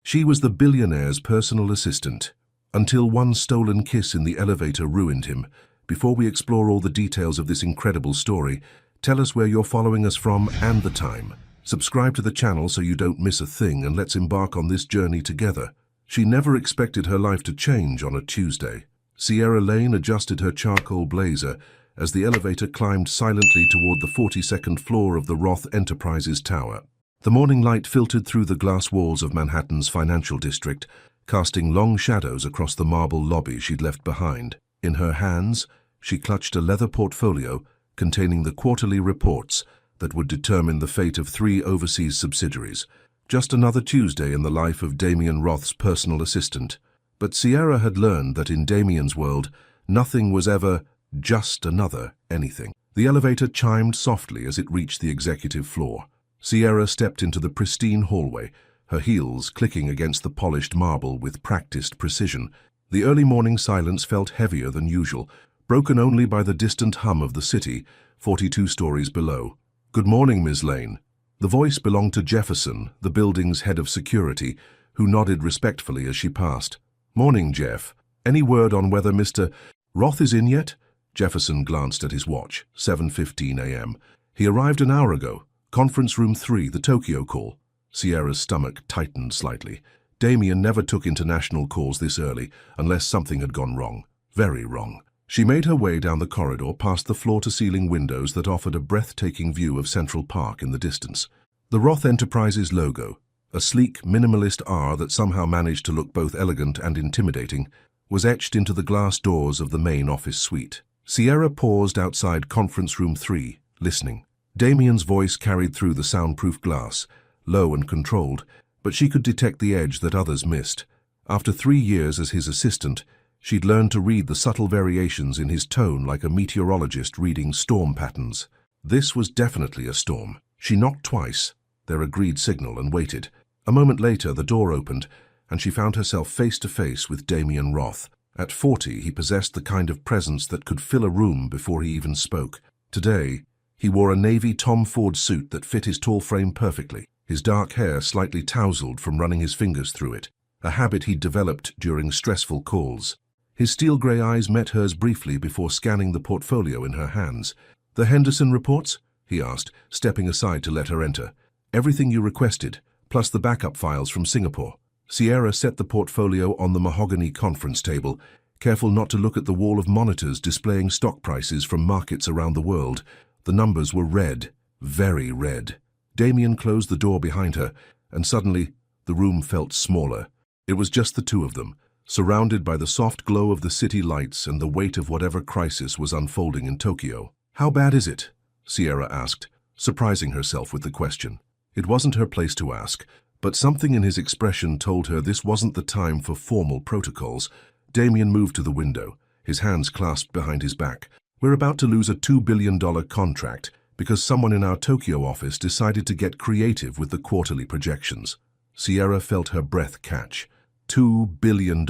She was the billionaire's personal assistant, until one stolen kiss in the elevator ruined him. Before we explore all the details of this incredible story, tell us where you're following us from and the time. Subscribe to the channel so you don't miss a thing, and let's embark on this journey together. She never expected her life to change on a Tuesday. Sierra Lane adjusted her charcoal blazer as the elevator climbed silently toward the 42nd floor of the Roth Enterprises Tower. The morning light filtered through the glass walls of Manhattan's financial district, casting long shadows across the marble lobby she'd left behind. In her hands, she clutched a leather portfolio containing the quarterly reports that would determine the fate of 3 overseas subsidiaries. Just another Tuesday in the life of Damien Roth's personal assistant. But Sierra had learned that in Damien's world, nothing was ever just another anything. The elevator chimed softly as it reached the executive floor. Sierra stepped into the pristine hallway, her heels clicking against the polished marble with practiced precision. The early morning silence felt heavier than usual, broken only by the distant hum of the city, 42 stories below. "Good morning, Ms. Lane." The voice belonged to Jefferson, the building's head of security, who nodded respectfully as she passed. "Morning, Jeff. Any word on whether Mr. Roth is in yet?" Jefferson glanced at his watch. 7:15 a.m. "He arrived an hour ago. Conference room 3, the Tokyo call." Sierra's stomach tightened slightly. Damien never took international calls this early, unless something had gone wrong. Very wrong. She made her way down the corridor past the floor-to-ceiling windows that offered a breathtaking view of Central Park in the distance. The Roth Enterprises logo, a sleek, minimalist R that somehow managed to look both elegant and intimidating, was etched into the glass doors of the main office suite. Sierra paused outside Conference Room 3, listening. Damien's voice carried through the soundproof glass, low and controlled, but she could detect the edge that others missed. After 3 years as his assistant, she'd learned to read the subtle variations in his tone like a meteorologist reading storm patterns. This was definitely a storm. She knocked twice, their agreed signal, and waited. A moment later, the door opened, and she found herself face to face with Damien Roth. At 40, he possessed the kind of presence that could fill a room before he even spoke. Today, he wore a navy Tom Ford suit that fit his tall frame perfectly, his dark hair slightly tousled from running his fingers through it, a habit he'd developed during stressful calls. His steel-grey eyes met hers briefly before scanning the portfolio in her hands. "The Henderson reports?" he asked, stepping aside to let her enter. "Everything you requested, plus the backup files from Singapore." Sierra set the portfolio on the mahogany conference table, careful not to look at the wall of monitors displaying stock prices from markets around the world. The numbers were red, very red. Damien closed the door behind her, and suddenly the room felt smaller. It was just the two of them, surrounded by the soft glow of the city lights and the weight of whatever crisis was unfolding in Tokyo. "How bad is it?" Sierra asked, surprising herself with the question. It wasn't her place to ask, but something in his expression told her this wasn't the time for formal protocols. Damien moved to the window, his hands clasped behind his back. "We're about to lose a $2 billion contract because someone in our Tokyo office decided to get creative with the quarterly projections." Sierra felt her breath catch. $2 billion.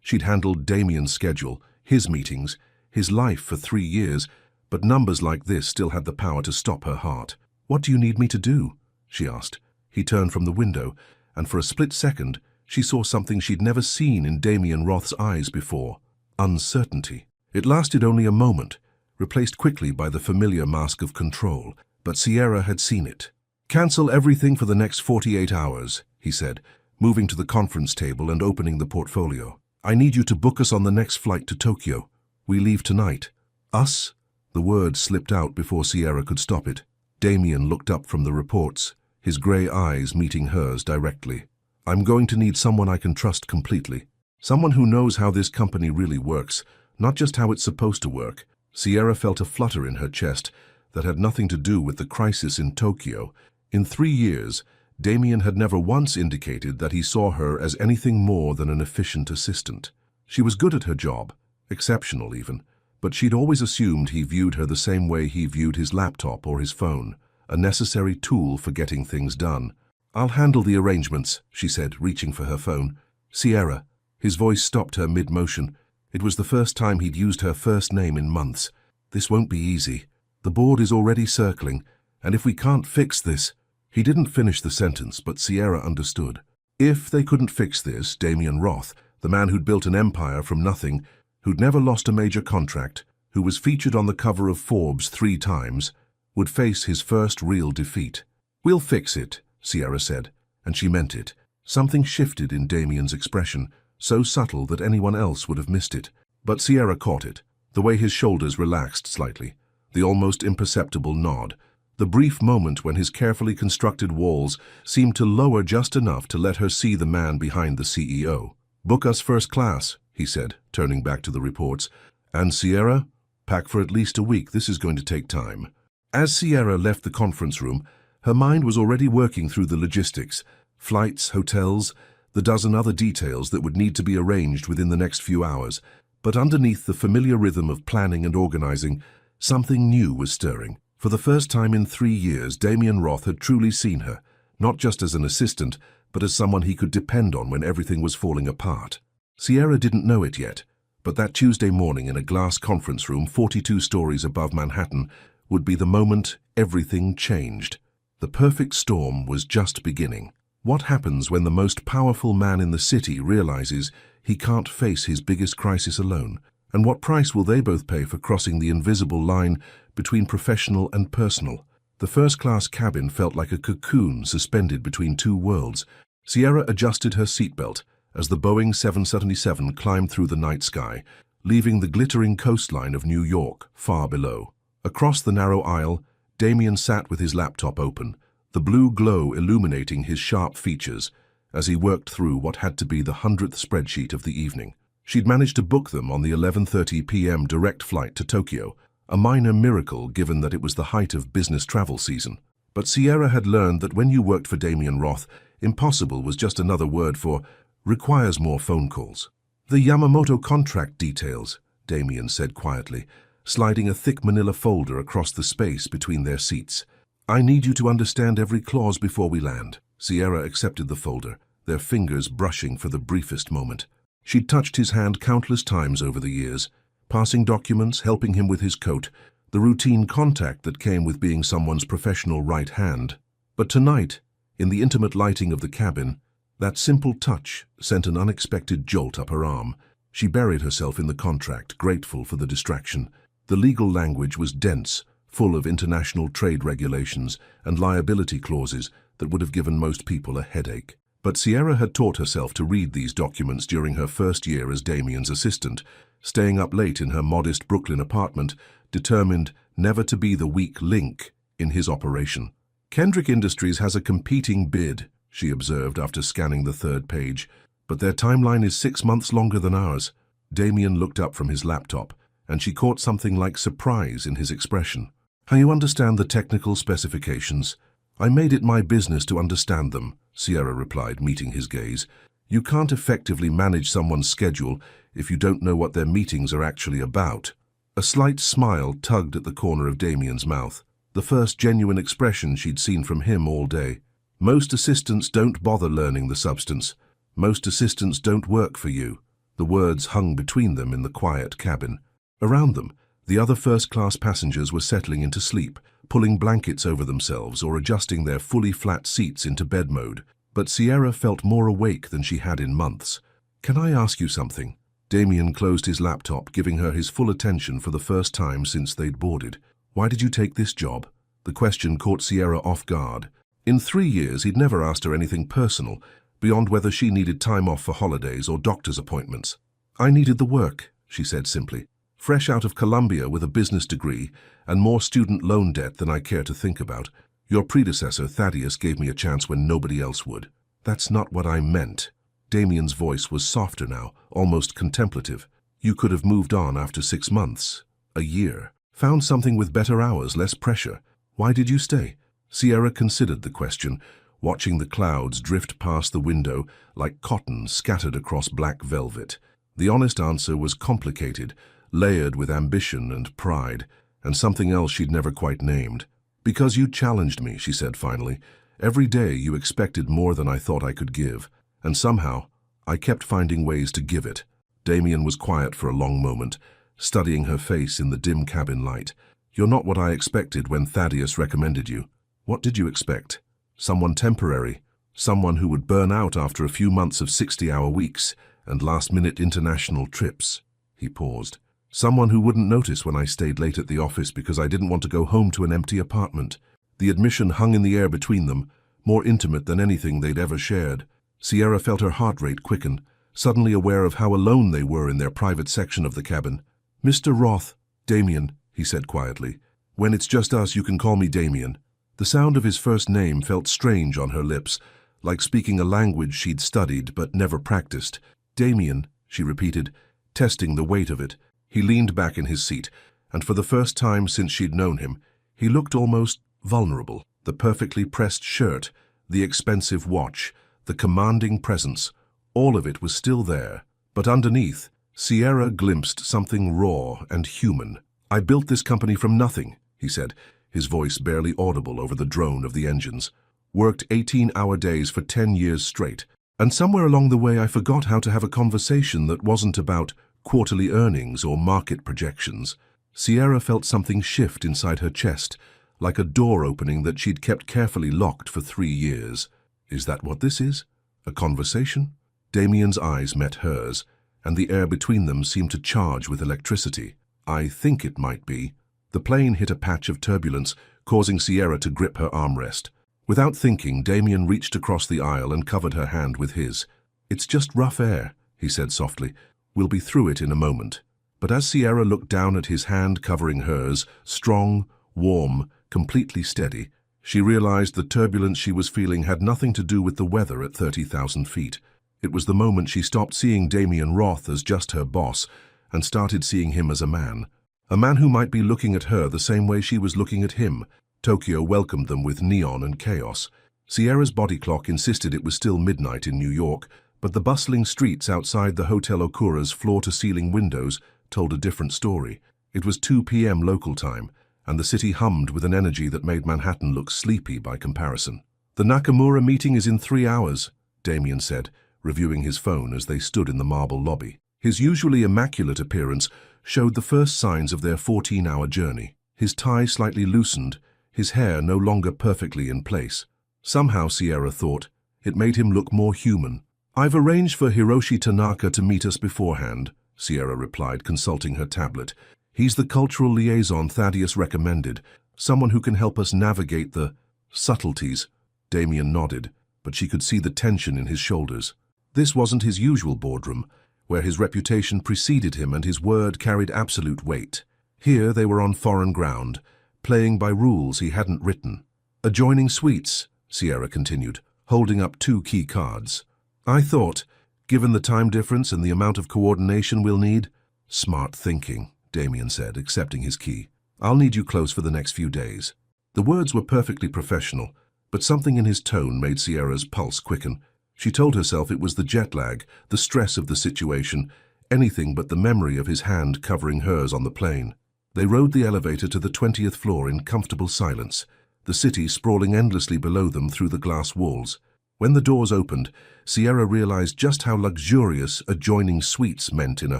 She'd handled Damien's schedule, his meetings, his life for 3 years, but numbers like this still had the power to stop her heart. "What do you need me to do?" she asked. He turned from the window, and for a split second, she saw something she'd never seen in Damien Roth's eyes before: uncertainty. It lasted only a moment, replaced quickly by the familiar mask of control, but Sierra had seen it. "Cancel everything for the next 48 hours, he said, moving to the conference table and opening the portfolio. "I need you to book us on the next flight to Tokyo. We leave tonight." "Us?" The word slipped out before Sierra could stop it. Damien looked up from the reports, his grey eyes meeting hers directly. "I'm going to need someone I can trust completely. Someone who knows how this company really works, not just how it's supposed to work." Sierra felt a flutter in her chest that had nothing to do with the crisis in Tokyo. In 3 years, Damien had never once indicated that he saw her as anything more than an efficient assistant. She was good at her job, exceptional even, but she'd always assumed he viewed her the same way he viewed his laptop or his phone, a necessary tool for getting things done. "I'll handle the arrangements," she said, reaching for her phone. "Sierra." His voice stopped her mid-motion. It was the first time he'd used her first name in months. "This won't be easy. The board is already circling, and if we can't fix this—" He didn't finish the sentence, but Sierra understood. If they couldn't fix this, Damien Roth, the man who'd built an empire from nothing, who'd never lost a major contract, who was featured on the cover of Forbes 3 times, would face his first real defeat. "We'll fix it," Sierra said, and she meant it. Something shifted in Damien's expression, so subtle that anyone else would have missed it. But Sierra caught it, the way his shoulders relaxed slightly, the almost imperceptible nod, the brief moment when his carefully constructed walls seemed to lower just enough to let her see the man behind the CEO. "Book us first class," he said, turning back to the reports. "And Sierra, pack for at least a week. This is going to take time." As Sierra left the conference room, her mind was already working through the logistics, flights, hotels, the dozen other details that would need to be arranged within the next few hours. But underneath the familiar rhythm of planning and organizing, something new was stirring. For the first time in 3 years, Damien Roth had truly seen her, not just as an assistant, but as someone he could depend on when everything was falling apart. Sierra didn't know it yet, but that Tuesday morning in a glass conference room 42 stories above Manhattan would be the moment everything changed. The perfect storm was just beginning. What happens when the most powerful man in the city realizes he can't face his biggest crisis alone? And what price will they both pay for crossing the invisible line between professional and personal? The first-class cabin felt like a cocoon suspended between two worlds. Sierra adjusted her seatbelt as the Boeing 777 climbed through the night sky, leaving the glittering coastline of New York far below. Across the narrow aisle, Damien sat with his laptop open, the blue glow illuminating his sharp features as he worked through what had to be the 100th spreadsheet of the evening. She'd managed to book them on the 11:30 p.m. direct flight to Tokyo, a minor miracle given that it was the height of business travel season. But Sierra had learned that when you worked for Damien Roth, impossible was just another word for requires more phone calls. "The Yamamoto contract details," Damien said quietly, sliding a thick manila folder across the space between their seats. "I need you to understand every clause before we land." Sierra accepted the folder, their fingers brushing for the briefest moment. She'd touched his hand countless times over the years, passing documents, helping him with his coat, the routine contact that came with being someone's professional right hand. But tonight, in the intimate lighting of the cabin, that simple touch sent an unexpected jolt up her arm. She buried herself in the contract, grateful for the distraction. The legal language was dense, full of international trade regulations and liability clauses that would have given most people a headache. But Sierra had taught herself to read these documents during her first year as Damien's assistant, staying up late in her modest Brooklyn apartment, determined never to be the weak link in his operation. "Kendrick Industries has a competing bid," she observed after scanning the third page, "but their timeline is 6 months longer than ours." Damien looked up from his laptop, and she caught something like surprise in his expression. "You understand the technical specifications?" "I made it my business to understand them," Sierra replied, meeting his gaze. "You can't effectively manage someone's schedule if you don't know what their meetings are actually about." A slight smile tugged at the corner of Damien's mouth, the first genuine expression she'd seen from him all day. "Most assistants don't bother learning the substance. Most assistants don't work for you." The words hung between them in the quiet cabin. Around them, the other first-class passengers were settling into sleep, pulling blankets over themselves or adjusting their fully flat seats into bed mode. But Sierra felt more awake than she had in months. "Can I ask you something?" Damien closed his laptop, giving her his full attention for the first time since they'd boarded. "Why did you take this job?" The question caught Sierra off guard. In 3 years, he'd never asked her anything personal, beyond whether she needed time off for holidays or doctor's appointments. "I needed the work," she said simply. "Fresh out of Columbia with a business degree and more student loan debt than I care to think about. Your predecessor, Thaddeus, gave me a chance when nobody else would." "That's not what I meant." Damien's voice was softer now, almost contemplative. "You could have moved on after 6 months, a year, found something with better hours, less pressure. Why did you stay?" Sierra considered the question, watching the clouds drift past the window like cotton scattered across black velvet. The honest answer was complicated, layered with ambition and pride, and something else she'd never quite named. "Because you challenged me," she said finally. "Every day you expected more than I thought I could give, and somehow I kept finding ways to give it." Damien was quiet for a long moment, studying her face in the dim cabin light. "You're not what I expected when Thaddeus recommended you." "What did you expect?" "Someone temporary, Someone who would burn out after a few months of 60-hour weeks and last-minute international trips. He paused. Someone who wouldn't notice when I stayed late at the office because I didn't want to go home to an empty apartment. The admission hung in the air between them, more intimate than anything they'd ever shared. Sierra felt her heart rate quicken, suddenly aware of how alone they were in their private section of the cabin. "Mr. Roth, Damien," he said quietly. "When it's just us, you can call me Damien." The sound of his first name felt strange on her lips, like speaking a language she'd studied but never practiced. "Damien," she repeated, testing the weight of it. He leaned back in his seat, and for the first time since she'd known him, he looked almost vulnerable. The perfectly pressed shirt, the expensive watch, the commanding presence, all of it was still there. But underneath, Sierra glimpsed something raw and human. "I built this company from nothing," he said, his voice barely audible over the drone of the engines. "Worked 18-hour days for 10 years straight. And somewhere along the way I forgot how to have a conversation that wasn't about quarterly earnings or market projections." Sierra felt something shift inside her chest, like a door opening that she'd kept carefully locked for 3 years. "Is that what this is? A conversation?" Damien's eyes met hers, and the air between them seemed to charge with electricity. "I think it might be." The plane hit a patch of turbulence, causing Sierra to grip her armrest. Without thinking, Damien reached across the aisle and covered her hand with his. "It's just rough air," he said softly. "We'll be through it in a moment." But as Sierra looked down at his hand covering hers, strong, warm, completely steady, she realized the turbulence she was feeling had nothing to do with the weather at 30,000 feet. It was the moment she stopped seeing Damien Roth as just her boss and started seeing him as a man who might be looking at her the same way she was looking at him. Tokyo welcomed them with neon and chaos. Sierra's body clock insisted it was still midnight in New York, but the bustling streets outside the Hotel Okura's floor-to-ceiling windows told a different story. It was 2 p.m. local time, and the city hummed with an energy that made Manhattan look sleepy by comparison. "The Nakamura meeting is in 3 hours, Damien said, reviewing his phone as they stood in the marble lobby. His usually immaculate appearance showed the first signs of their 14-hour journey. His tie slightly loosened, his hair no longer perfectly in place. Somehow, Sierra thought, it made him look more human. "I've arranged for Hiroshi Tanaka to meet us beforehand," Sierra replied, consulting her tablet. "He's the cultural liaison Thaddeus recommended, someone who can help us navigate the subtleties." Damien nodded, but she could see the tension in his shoulders. This wasn't his usual boardroom, where his reputation preceded him and his word carried absolute weight. Here they were on foreign ground, playing by rules he hadn't written. "Adjoining suites," Sierra continued, holding up 2 key cards. "I thought, given the time difference and the amount of coordination we'll need—" "Smart thinking," Damien said, accepting his key. "I'll need you close for the next few days." The words were perfectly professional, but something in his tone made Sierra's pulse quicken. She told herself it was the jet lag, the stress of the situation, anything but the memory of his hand covering hers on the plane. They rode the elevator to the 20th floor in comfortable silence, the city sprawling endlessly below them through the glass walls. When the doors opened, Sierra realized just how luxurious adjoining suites meant in a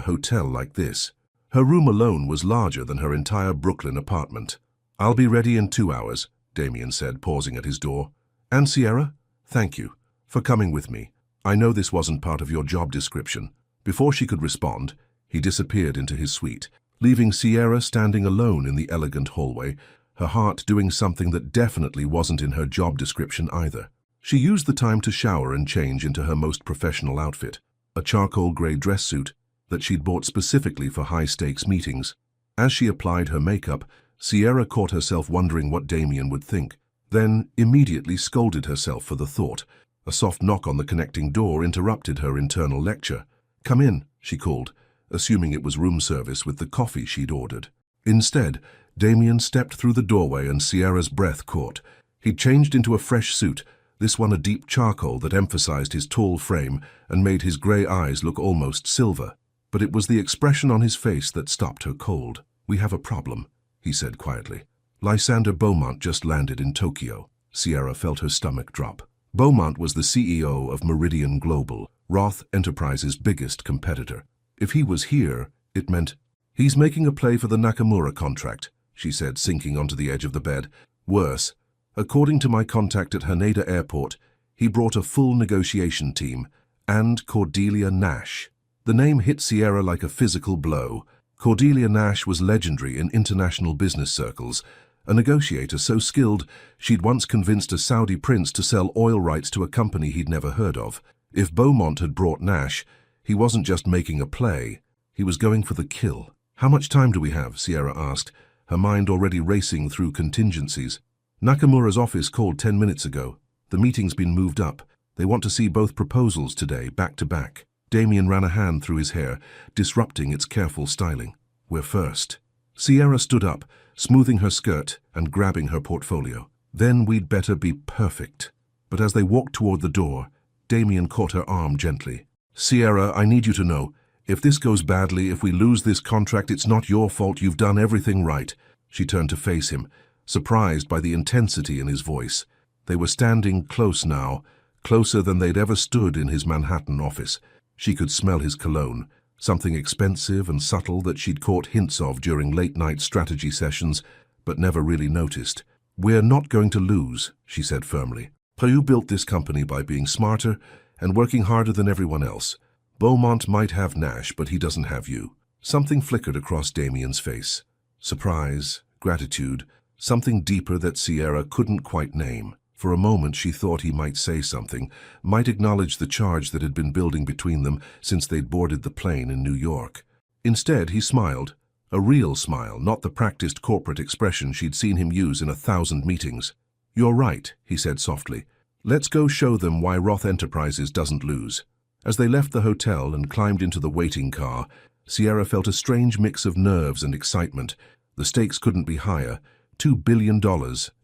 hotel like this. Her room alone was larger than her entire Brooklyn apartment. "I'll be ready in 2 hours, Damien said, pausing at his door. "And Sierra, thank you for coming with me. I know this wasn't part of your job description." Before she could respond, he disappeared into his suite, leaving Sierra standing alone in the elegant hallway, her heart doing something that definitely wasn't in her job description either. She used the time to shower and change into her most professional outfit, a charcoal gray dress suit that she'd bought specifically for high-stakes meetings. As she applied her makeup, Sierra caught herself wondering what Damien would think, then immediately scolded herself for the thought. A soft knock on the connecting door interrupted her internal lecture. "Come in," she called, assuming it was room service with the coffee she'd ordered. Instead, Damien stepped through the doorway and Sierra's breath caught. He'd changed into a fresh suit, this one a deep charcoal that emphasized his tall frame and made his gray eyes look almost silver. But it was the expression on his face that stopped her cold. "We have a problem," he said quietly. "Lysander Beaumont just landed in Tokyo." Sierra felt her stomach drop. Beaumont was the CEO of Meridian Global, Roth Enterprises' biggest competitor. If he was here, it meant, "He's making a play for the Nakamura contract," she said, sinking onto the edge of the bed. "Worse, according to my contact at Haneda Airport, He brought a full negotiation team, and Cordelia Nash. The name hit Sierra like a physical blow. Cordelia Nash was legendary in international business circles, a negotiator so skilled she'd once convinced a Saudi prince to sell oil rights to a company he'd never heard of. If Beaumont had brought Nash, he wasn't just making a play, he was going for the kill. "How much time do we have?" Sierra asked, her mind already racing through contingencies. "Nakamura's office called 10 minutes ago. The meeting's been moved up. They want to see both proposals today, back to back." Damien ran a hand through his hair, disrupting its careful styling. "We're first." Sierra stood up, smoothing her skirt and grabbing her portfolio. "Then we'd better be perfect." But as they walked toward the door, Damien caught her arm gently. "Sierra, I need you to know, if this goes badly, if we lose this contract, it's not your fault. You've done everything right." She turned to face him, surprised by the intensity in his voice. They were standing close now, closer than they'd ever stood in his Manhattan office. She could smell his cologne, something expensive and subtle that she'd caught hints of during late-night strategy sessions, but never really noticed. "We're not going to lose," she said firmly. "You built this company by being smarter and working harder than everyone else. Beaumont might have Nash, but he doesn't have you." Something flickered across Damien's face. Surprise, gratitude, something deeper that Sierra couldn't quite name. For a moment she thought he might say something, might acknowledge the charge that had been building between them since they'd boarded the plane in New York. Instead, he smiled. A real smile, not the practiced corporate expression she'd seen him use in 1,000 meetings. "You're right," he said softly. "Let's go show them why Roth Enterprises doesn't lose." As they left the hotel and climbed into the waiting car, Sierra felt a strange mix of nerves and excitement. The stakes couldn't be higher. $2 billion,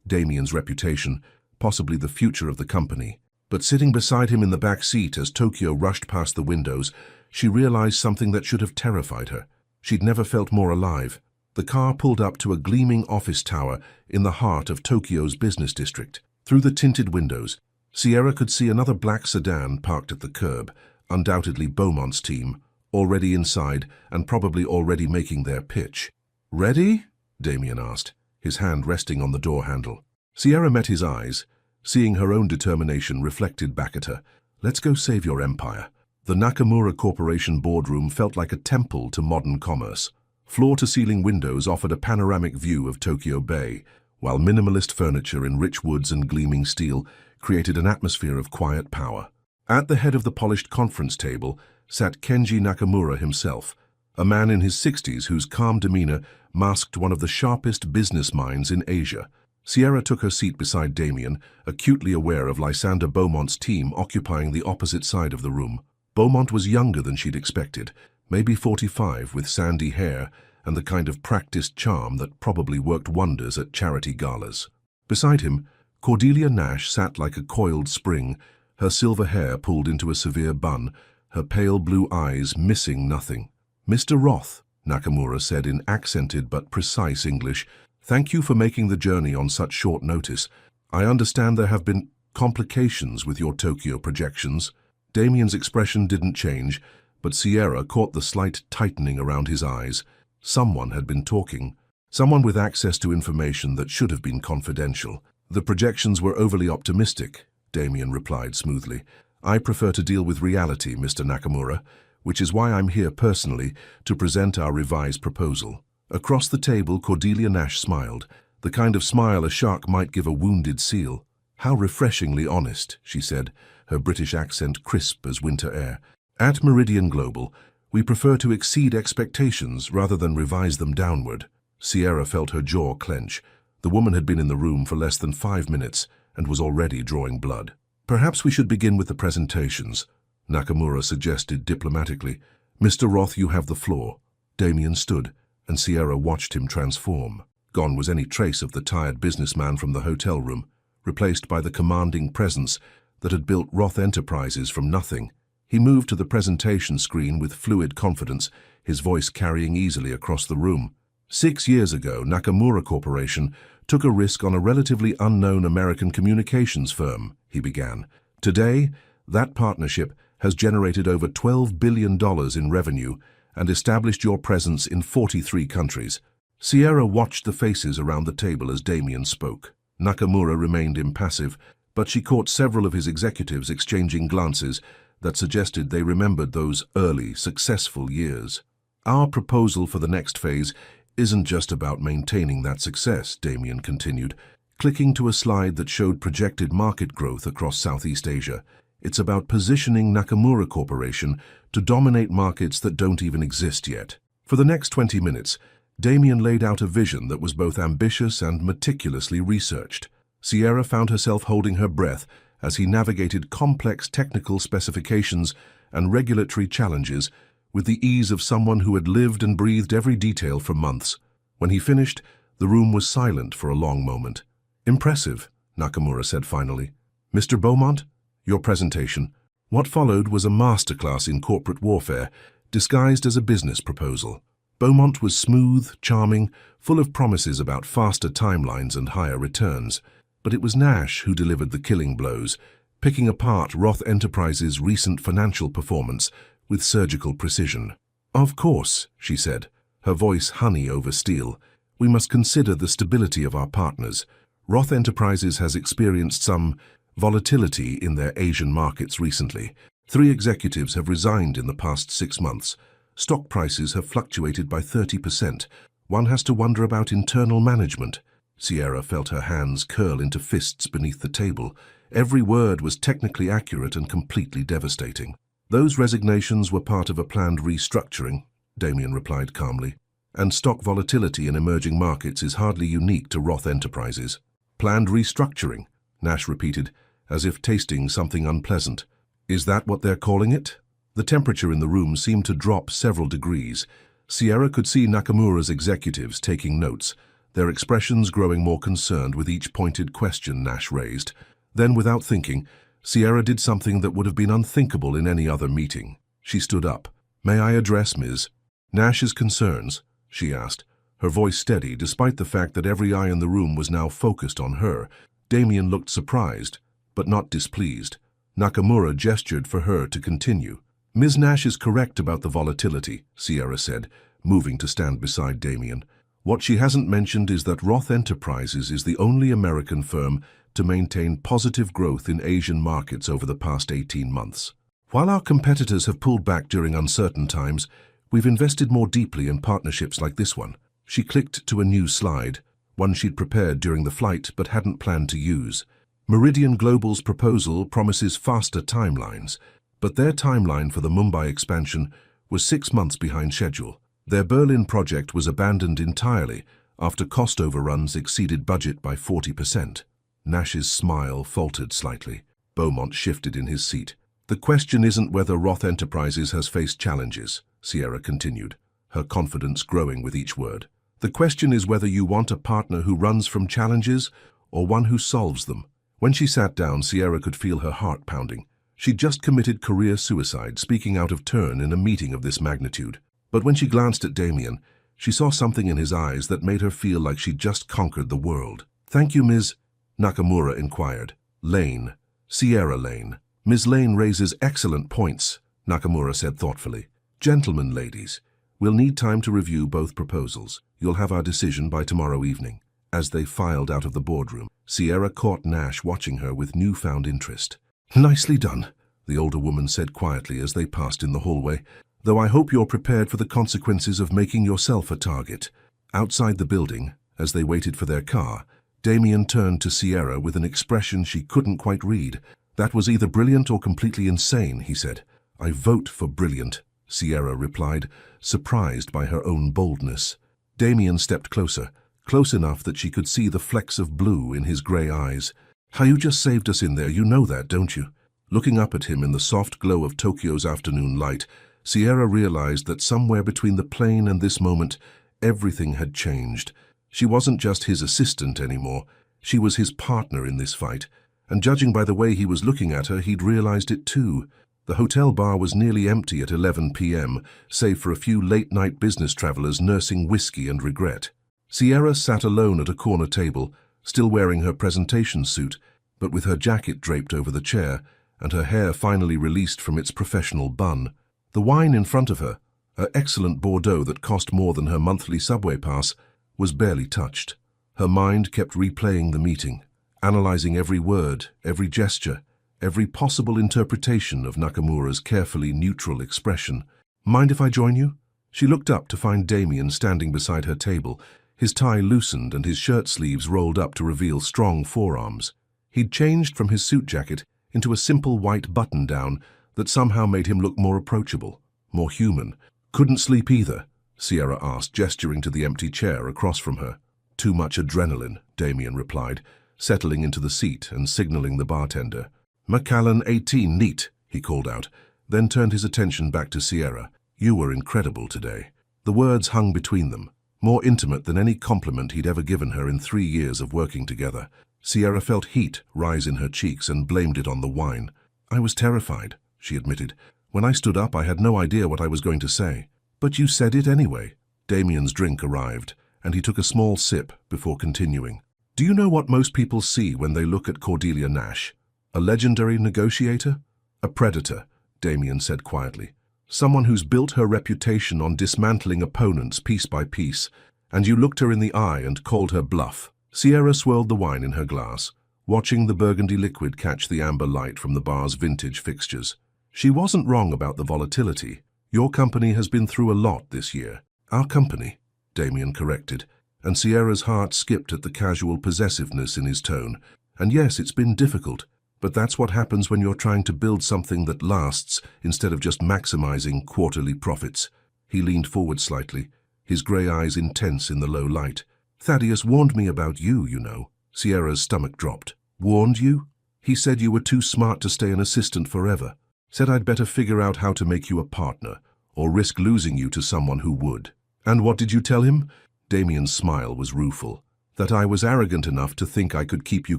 Damien's reputation, possibly the future of the company. But sitting beside him in the back seat as Tokyo rushed past the windows, she realized something that should have terrified her. She'd never felt more alive. The car pulled up to a gleaming office tower in the heart of Tokyo's business district. Through the tinted windows, Sierra could see another black sedan parked at the curb, undoubtedly Beaumont's team, already inside and probably already making their pitch. "Ready?" Damien asked, his hand resting on the door handle. Sierra met his eyes, seeing her own determination reflected back at her. "Let's go save your empire." The Nakamura Corporation boardroom felt like a temple to modern commerce. Floor-to-ceiling windows offered a panoramic view of Tokyo Bay, while minimalist furniture in rich woods and gleaming steel created an atmosphere of quiet power. At the head of the polished conference table sat Kenji Nakamura himself, a man in his 60s whose calm demeanor masked one of the sharpest business minds in Asia. Sierra took her seat beside Damien, acutely aware of Lysander Beaumont's team occupying the opposite side of the room. Beaumont was younger than she'd expected, maybe 45, with sandy hair and the kind of practiced charm that probably worked wonders at charity galas. Beside him, Cordelia Nash sat like a coiled spring, her silver hair pulled into a severe bun, her pale blue eyes missing nothing. "Mr. Roth," Nakamura said in accented but precise English, "thank you for making the journey on such short notice. I understand there have been complications with your Tokyo projections." Damien's expression didn't change, but Sierra caught the slight tightening around his eyes. Someone had been talking. Someone with access to information that should have been confidential. "The projections were overly optimistic," Damien replied smoothly. "I prefer to deal with reality, Mr. Nakamura, which is why I'm here personally to present our revised proposal." Across the table, Cordelia Nash smiled, the kind of smile a shark might give a wounded seal. "How refreshingly honest," she said, her British accent crisp as winter air. "At Meridian Global, we prefer to exceed expectations rather than revise them downward." Sierra felt her jaw clench. The woman had been in the room for less than 5 minutes and was already drawing blood. "Perhaps we should begin with the presentations," Nakamura suggested diplomatically. "Mr. Roth, you have the floor." Damien stood, and Sierra watched him transform. Gone was any trace of the tired businessman from the hotel room, replaced by the commanding presence that had built Roth Enterprises from nothing. He moved to the presentation screen with fluid confidence, his voice carrying easily across the room. 6 years ago, Nakamura Corporation took a risk on a relatively unknown American communications firm, he began. Today, that partnership has generated over $12 billion in revenue and established your presence in 43 countries. Sierra watched the faces around the table as Damien spoke. Nakamura remained impassive, but she caught several of his executives exchanging glances that suggested they remembered those early, successful years. "Our proposal for the next phase isn't just about maintaining that success," Damien continued, clicking to a slide that showed projected market growth across Southeast Asia. "It's about positioning Nakamura Corporation to dominate markets that don't even exist yet." For the next 20 minutes, Damien laid out a vision that was both ambitious and meticulously researched. Sierra found herself holding her breath as he navigated complex technical specifications and regulatory challenges with the ease of someone who had lived and breathed every detail for months. When he finished, the room was silent for a long moment. "Impressive," Nakamura said finally. "Mr. Beaumont, your presentation." What followed was a masterclass in corporate warfare, disguised as a business proposal. Beaumont was smooth, charming, full of promises about faster timelines and higher returns. But it was Nash who delivered the killing blows, picking apart Roth Enterprises' recent financial performance with surgical precision. "Of course," she said, her voice honey over steel, "we must consider the stability of our partners. Roth Enterprises has experienced some volatility in their Asian markets recently. 3 executives have resigned in the past 6 months. Stock prices have fluctuated by 30%. One has to wonder about internal management." Sierra felt her hands curl into fists beneath the table. Every word was technically accurate and completely devastating. "Those resignations were part of a planned restructuring," Damien replied calmly. "And stock volatility in emerging markets is hardly unique to Roth Enterprises." "Planned restructuring," Nash repeated, as if tasting something unpleasant. "Is that what they're calling it?" The temperature in the room seemed to drop several degrees. Sierra could see Nakamura's executives taking notes, their expressions growing more concerned with each pointed question Nash raised. Then, without thinking, Sierra did something that would have been unthinkable in any other meeting. She stood up. "May I address Ms. Nash's concerns?" she asked, her voice steady despite the fact that every eye in the room was now focused on her. Damien looked surprised, but not displeased. Nakamura gestured for her to continue. "Ms. Nash is correct about the volatility," Sierra said, moving to stand beside Damien. "What she hasn't mentioned is that Roth Enterprises is the only American firm to maintain positive growth in Asian markets over the past 18 months. While our competitors have pulled back during uncertain times, we've invested more deeply in partnerships like this one." She clicked to a new slide, one she'd prepared during the flight but hadn't planned to use. Meridian Global's proposal promises faster timelines, but their timeline for the Mumbai expansion was 6 months behind schedule. Their Berlin project was abandoned entirely after cost overruns exceeded budget by 40%. Nash's smile faltered slightly. Beaumont shifted in his seat. "The question isn't whether Roth Enterprises has faced challenges," Sierra continued, her confidence growing with each word. "The question is whether you want a partner who runs from challenges or one who solves them." When she sat down, Sierra could feel her heart pounding. She'd just committed career suicide, speaking out of turn in a meeting of this magnitude. But when she glanced at Damien, she saw something in his eyes that made her feel like she'd just conquered the world. "Thank you, Ms. Nakamura inquired. "Lane. Sierra Lane." "Ms. Lane raises excellent points," Nakamura said thoughtfully. "Gentlemen, ladies, we'll need time to review both proposals. You'll have our decision by tomorrow evening." As they filed out of the boardroom, Sierra caught Nash watching her with newfound interest. "Nicely done," the older woman said quietly as they passed in the hallway, "though I hope you're prepared for the consequences of making yourself a target." Outside the building, as they waited for their car, Damien turned to Sierra with an expression she couldn't quite read. "That was either brilliant or completely insane," he said. "I vote for brilliant," Sierra replied, surprised by her own boldness. Damien stepped closer, close enough that she could see the flecks of blue in his grey eyes. "How you just saved us in there, you know that, don't you?" Looking up at him in the soft glow of Tokyo's afternoon light, Sierra realized that somewhere between the plane and this moment, everything had changed. She wasn't just his assistant anymore. She was his partner in this fight. And judging by the way he was looking at her, he'd realized it too. The hotel bar was nearly empty at 11 p.m., save for a few late-night business travelers nursing whiskey and regret. Sierra sat alone at a corner table, still wearing her presentation suit, but with her jacket draped over the chair and her hair finally released from its professional bun. The wine in front of her, her excellent Bordeaux that cost more than her monthly subway pass, was barely touched. Her mind kept replaying the meeting. analyzing every word, every gesture, every possible interpretation of Nakamura's carefully neutral expression. "Mind if I join you?" She looked up to find Damien standing beside her table, his tie loosened and his shirt sleeves rolled up to reveal strong forearms. He'd changed from his suit jacket into a simple white button-down that somehow made him look more approachable, more human. "Couldn't sleep either?" Sierra asked, gesturing to the empty chair across from her. "Too much adrenaline," Damien replied, settling into the seat and signaling the bartender. "Macallan 18, neat," he called out, then turned his attention back to Sierra. "You were incredible today." The words hung between them, more intimate than any compliment he'd ever given her in 3 years of working together. Sierra felt heat rise in her cheeks and blamed it on the wine. "I was terrified," she admitted. "When I stood up, I had no idea what I was going to say." "But you said it anyway." Damien's drink arrived, and he took a small sip before continuing. "Do you know what most people see when they look at Cordelia Nash? A legendary negotiator? A predator," Damien said quietly. "Someone who's built her reputation on dismantling opponents piece by piece, and you looked her in the eye and called her bluff." Sierra swirled the wine in her glass, watching the burgundy liquid catch the amber light from the bar's vintage fixtures. "She wasn't wrong about the volatility. Your company has been through a lot this year." "Our company," Damien corrected, and Sierra's heart skipped at the casual possessiveness in his tone. "And yes, it's been difficult, but that's what happens when you're trying to build something that lasts instead of just maximizing quarterly profits." He leaned forward slightly, his grey eyes intense in the low light. "Thaddeus warned me about you, you know." Sierra's stomach dropped. "Warned you?" "He said you were too smart to stay an assistant forever. Said I'd better figure out how to make you a partner, or risk losing you to someone who would." "And what did you tell him?" Damien's smile was rueful. "That I was arrogant enough to think I could keep you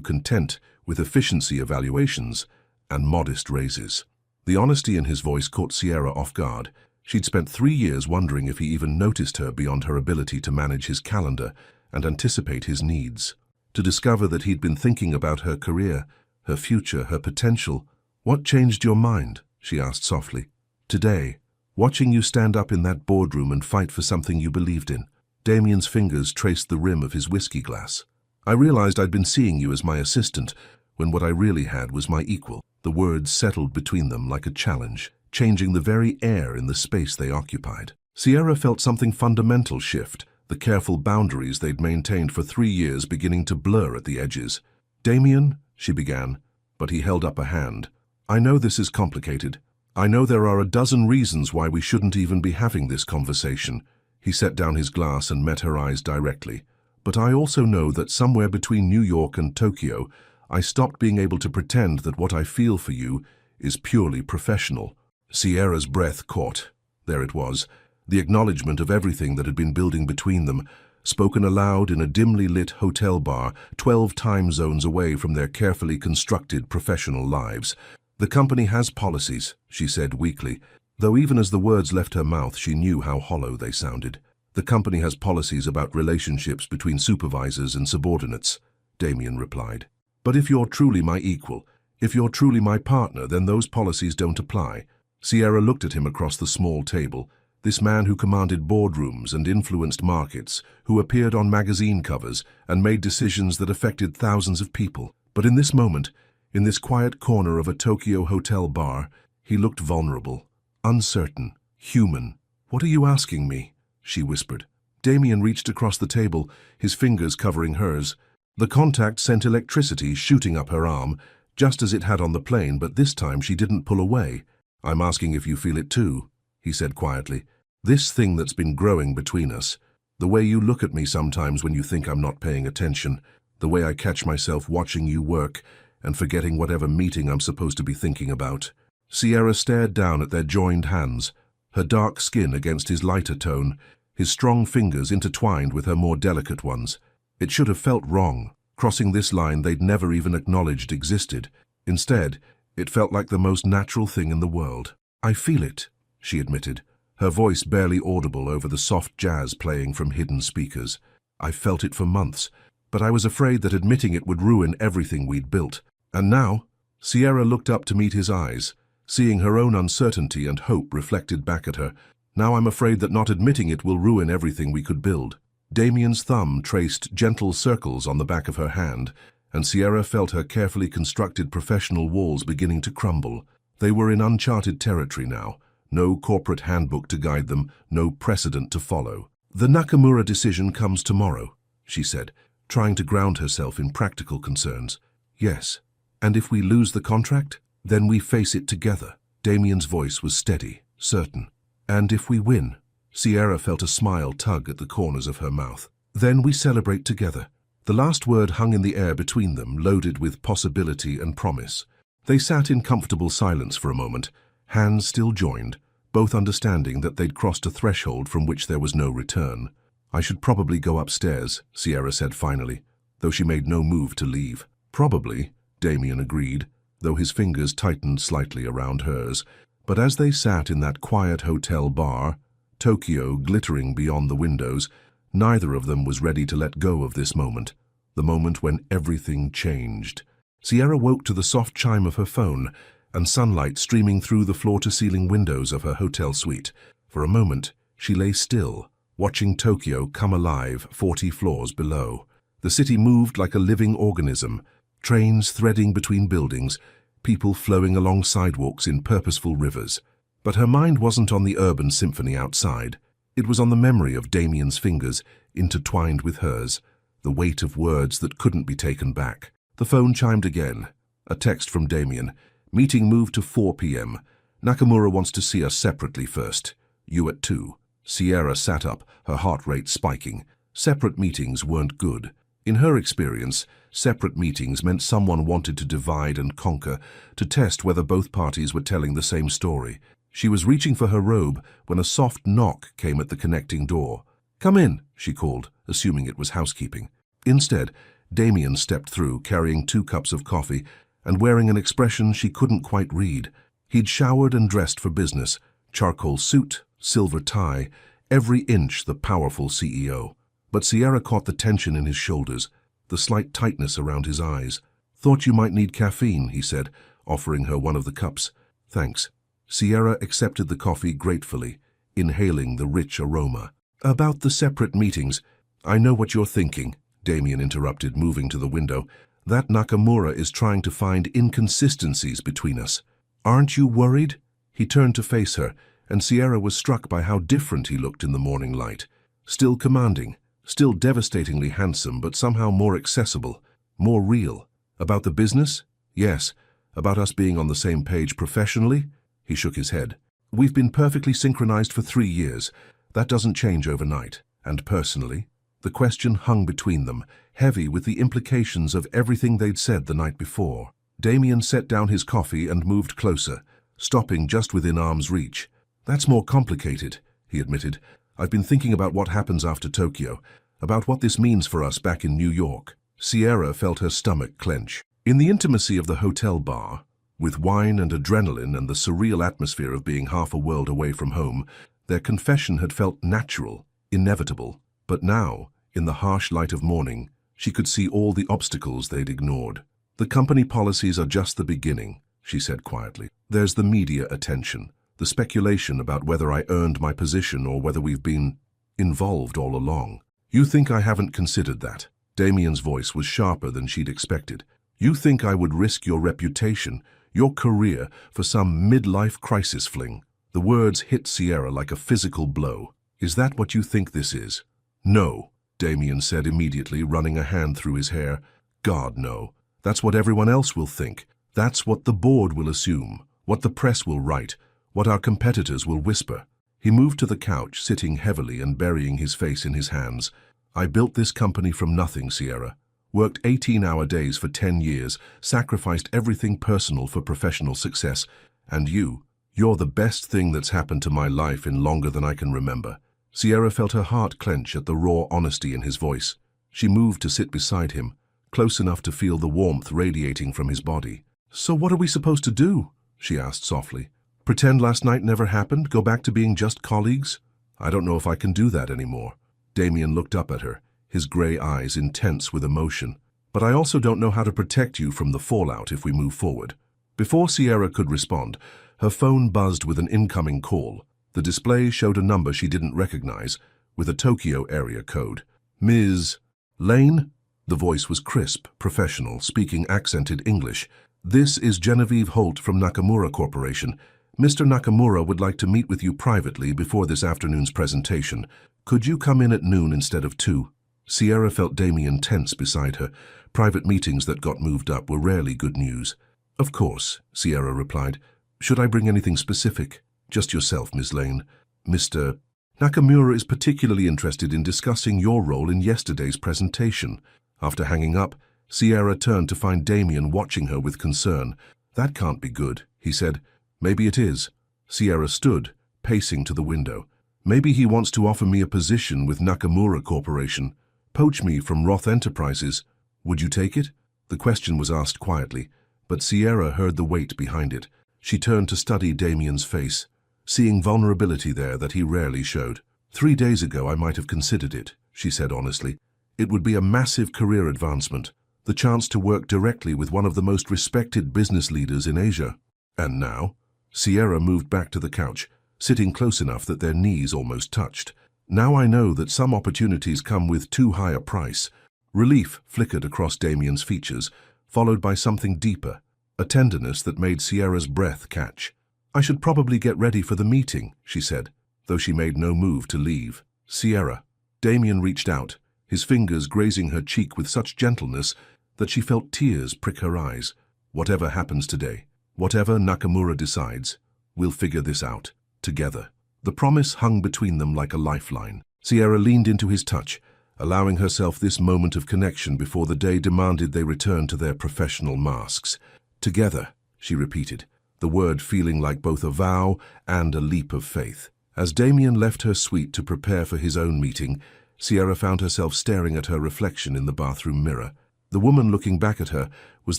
content with efficiency evaluations and modest raises." The honesty in his voice caught Sierra off guard. She'd spent 3 years wondering if he even noticed her beyond her ability to manage his calendar and anticipate his needs. To discover that he'd been thinking about her career, her future, her potential. "What changed your mind?" she asked softly. "Today, watching you stand up in that boardroom and fight for something you believed in." Damien's fingers traced the rim of his whiskey glass. "I realized I'd been seeing you as my assistant, when what I really had was my equal." The words settled between them like a challenge, changing the very air in the space they occupied. Sierra felt something fundamental shift, the careful boundaries they'd maintained for 3 years beginning to blur at the edges. "Damien," she began, but he held up a hand. "I know this is complicated. I know there are a dozen reasons why we shouldn't even be having this conversation." He set down his glass and met her eyes directly. "But I also know that somewhere between New York and Tokyo, I stopped being able to pretend that what I feel for you is purely professional." Sierra's breath caught. There it was, the acknowledgement of everything that had been building between them, spoken aloud in a dimly lit hotel bar 12 time zones away from their carefully constructed professional lives. "The company has policies," she said weakly, though even as the words left her mouth she knew how hollow they sounded. "The company has policies about relationships between supervisors and subordinates," Damien replied. "But if you're truly my equal, if you're truly my partner, then those policies don't apply." Sierra looked at him across the small table, this man who commanded boardrooms and influenced markets, who appeared on magazine covers and made decisions that affected thousands of people. But in this moment, in this quiet corner of a Tokyo hotel bar, he looked vulnerable, uncertain, human. "What are you asking me?" she whispered. Damien reached across the table, his fingers covering hers. The contact sent electricity shooting up her arm, just as it had on the plane, but this time she didn't pull away. "I'm asking if you feel it too," he said quietly. "This thing that's been growing between us. The way you look at me sometimes when you think I'm not paying attention. The way I catch myself watching you work and forgetting whatever meeting I'm supposed to be thinking about." Sierra stared down at their joined hands, her dark skin against his lighter tone, his strong fingers intertwined with her more delicate ones. It should have felt wrong, crossing this line they'd never even acknowledged existed. Instead, it felt like the most natural thing in the world. "I feel it," she admitted, her voice barely audible over the soft jazz playing from hidden speakers. "I felt it for months, but I was afraid that admitting it would ruin everything we'd built. And now?" Sierra looked up to meet his eyes, seeing her own uncertainty and hope reflected back at her. "Now I'm afraid that not admitting it will ruin everything we could build." Damien's thumb traced gentle circles on the back of her hand, and Sierra felt her carefully constructed professional walls beginning to crumble. They were in uncharted territory now. No corporate handbook to guide them, no precedent to follow. "The Nakamura decision comes tomorrow," she said, trying to ground herself in practical concerns. "Yes. And if we lose the contract, then we face it together." Damien's voice was steady, certain. "And if we win?" Sierra felt a smile tug at the corners of her mouth. "Then we celebrate together." The last word hung in the air between them, loaded with possibility and promise. They sat in comfortable silence for a moment, hands still joined, both understanding that they'd crossed a threshold from which there was no return. "I should probably go upstairs," Sierra said finally, though she made no move to leave. "Probably," Damien agreed, though his fingers tightened slightly around hers. But as they sat in that quiet hotel bar, Tokyo glittering beyond the windows, neither of them was ready to let go of this moment, the moment when everything changed. Sierra woke to the soft chime of her phone and sunlight streaming through the floor-to-ceiling windows of her hotel suite. For a moment, she lay still, watching Tokyo come alive 40 floors below. The city moved like a living organism, trains threading between buildings, people flowing along sidewalks in purposeful rivers. But her mind wasn't on the urban symphony outside. It was on the memory of Damien's fingers intertwined with hers, the weight of words that couldn't be taken back. The phone chimed again. A text from Damien. "Meeting moved to 4 p.m. Nakamura wants to see us separately first. You at 2. Sierra sat up, her heart rate spiking. Separate meetings weren't good. In her experience, separate meetings meant someone wanted to divide and conquer, to test whether both parties were telling the same story. She was reaching for her robe when a soft knock came at the connecting door. "Come in," she called, assuming it was housekeeping. Instead, Damien stepped through, carrying 2 cups of coffee and wearing an expression she couldn't quite read. He'd showered and dressed for business, charcoal suit, silver tie, every inch the powerful CEO. But Sierra caught the tension in his shoulders, the slight tightness around his eyes. "Thought you might need caffeine," he said, offering her one of the cups. "Thanks." Sierra accepted the coffee gratefully, inhaling the rich aroma. "About the separate meetings, I know what you're thinking," Damien interrupted, moving to the window. "That Nakamura is trying to find inconsistencies between us. Aren't you worried?" He turned to face her, and Sierra was struck by how different he looked in the morning light. Still commanding, still devastatingly handsome, but somehow more accessible, more real. "About the business?" "Yes. About us being on the same page professionally?" He shook his head. "We've been perfectly synchronized for 3 years. That doesn't change overnight. And personally?" The question hung between them, heavy with the implications of everything they'd said the night before. Damien set down his coffee and moved closer, stopping just within arm's reach. "That's more complicated," he admitted. "I've been thinking about what happens after Tokyo, about what this means for us back in New York." Sierra felt her stomach clench. In the intimacy of the hotel bar, with wine and adrenaline and the surreal atmosphere of being half a world away from home, their confession had felt natural, inevitable. But now, in the harsh light of morning, she could see all the obstacles they'd ignored. "The company policies are just the beginning," she said quietly. "There's the media attention, the speculation about whether I earned my position or whether we've been involved all along. You think I haven't considered that?" Damien's voice was sharper than she'd expected. "You think I would risk your reputation, your career, for some midlife crisis fling?" The words hit Sierra like a physical blow. "Is that what you think this is?" "No," Damien said immediately, running a hand through his hair. "God, no. That's what everyone else will think. That's what the board will assume, what the press will write, what our competitors will whisper." He moved to the couch, sitting heavily and burying his face in his hands. "I built this company from nothing, Sierra. Worked 18-hour days for 10 years, sacrificed everything personal for professional success. And you're the best thing that's happened to my life in longer than I can remember." Sierra felt her heart clench at the raw honesty in his voice. She moved to sit beside him, close enough to feel the warmth radiating from his body. "So what are we supposed to do?" she asked softly. "Pretend last night never happened? Go back to being just colleagues?" "I don't know if I can do that anymore." Damien looked up at her, his gray eyes intense with emotion. "But I also don't know how to protect you from the fallout if we move forward." Before Sierra could respond, her phone buzzed with an incoming call. The display showed a number she didn't recognize, with a Tokyo area code. "Ms. Lane?" The voice was crisp, professional, speaking accented English. "This is Genevieve Holt from Nakamura Corporation. Mr. Nakamura would like to meet with you privately before this afternoon's presentation. Could you come in at noon instead of 2? Sierra felt Damien tense beside her. Private meetings that got moved up were rarely good news. "Of course," Sierra replied. "Should I bring anything specific?" "Just yourself, Ms. Lane. Mr. Nakamura is particularly interested in discussing your role in yesterday's presentation." After hanging up, Sierra turned to find Damien watching her with concern. "That can't be good," he said. "Maybe it is." Sierra stood, pacing to the window. "Maybe he wants to offer me a position with Nakamura Corporation. Poach me from Roth Enterprises. Would you take it?" The question was asked quietly, but Sierra heard the weight behind it. She turned to study Damien's face, seeing vulnerability there that he rarely showed. "3 days ago I might have considered it," she said honestly. "It would be a massive career advancement, the chance to work directly with one of the most respected business leaders in Asia." "And now?" Sierra moved back to the couch, sitting close enough that their knees almost touched. "Now I know that some opportunities come with too high a price." Relief flickered across Damien's features, followed by something deeper, a tenderness that made Sierra's breath catch. "I should probably get ready for the meeting," she said, though she made no move to leave. "Sierra." Damien reached out, his fingers grazing her cheek with such gentleness that she felt tears prick her eyes. "Whatever happens today, whatever Nakamura decides, we'll figure this out, together." The promise hung between them like a lifeline. Sierra leaned into his touch, allowing herself this moment of connection before the day demanded they return to their professional masks. "Together," she repeated, the word feeling like both a vow and a leap of faith. As Damien left her suite to prepare for his own meeting, Sierra found herself staring at her reflection in the bathroom mirror. The woman looking back at her was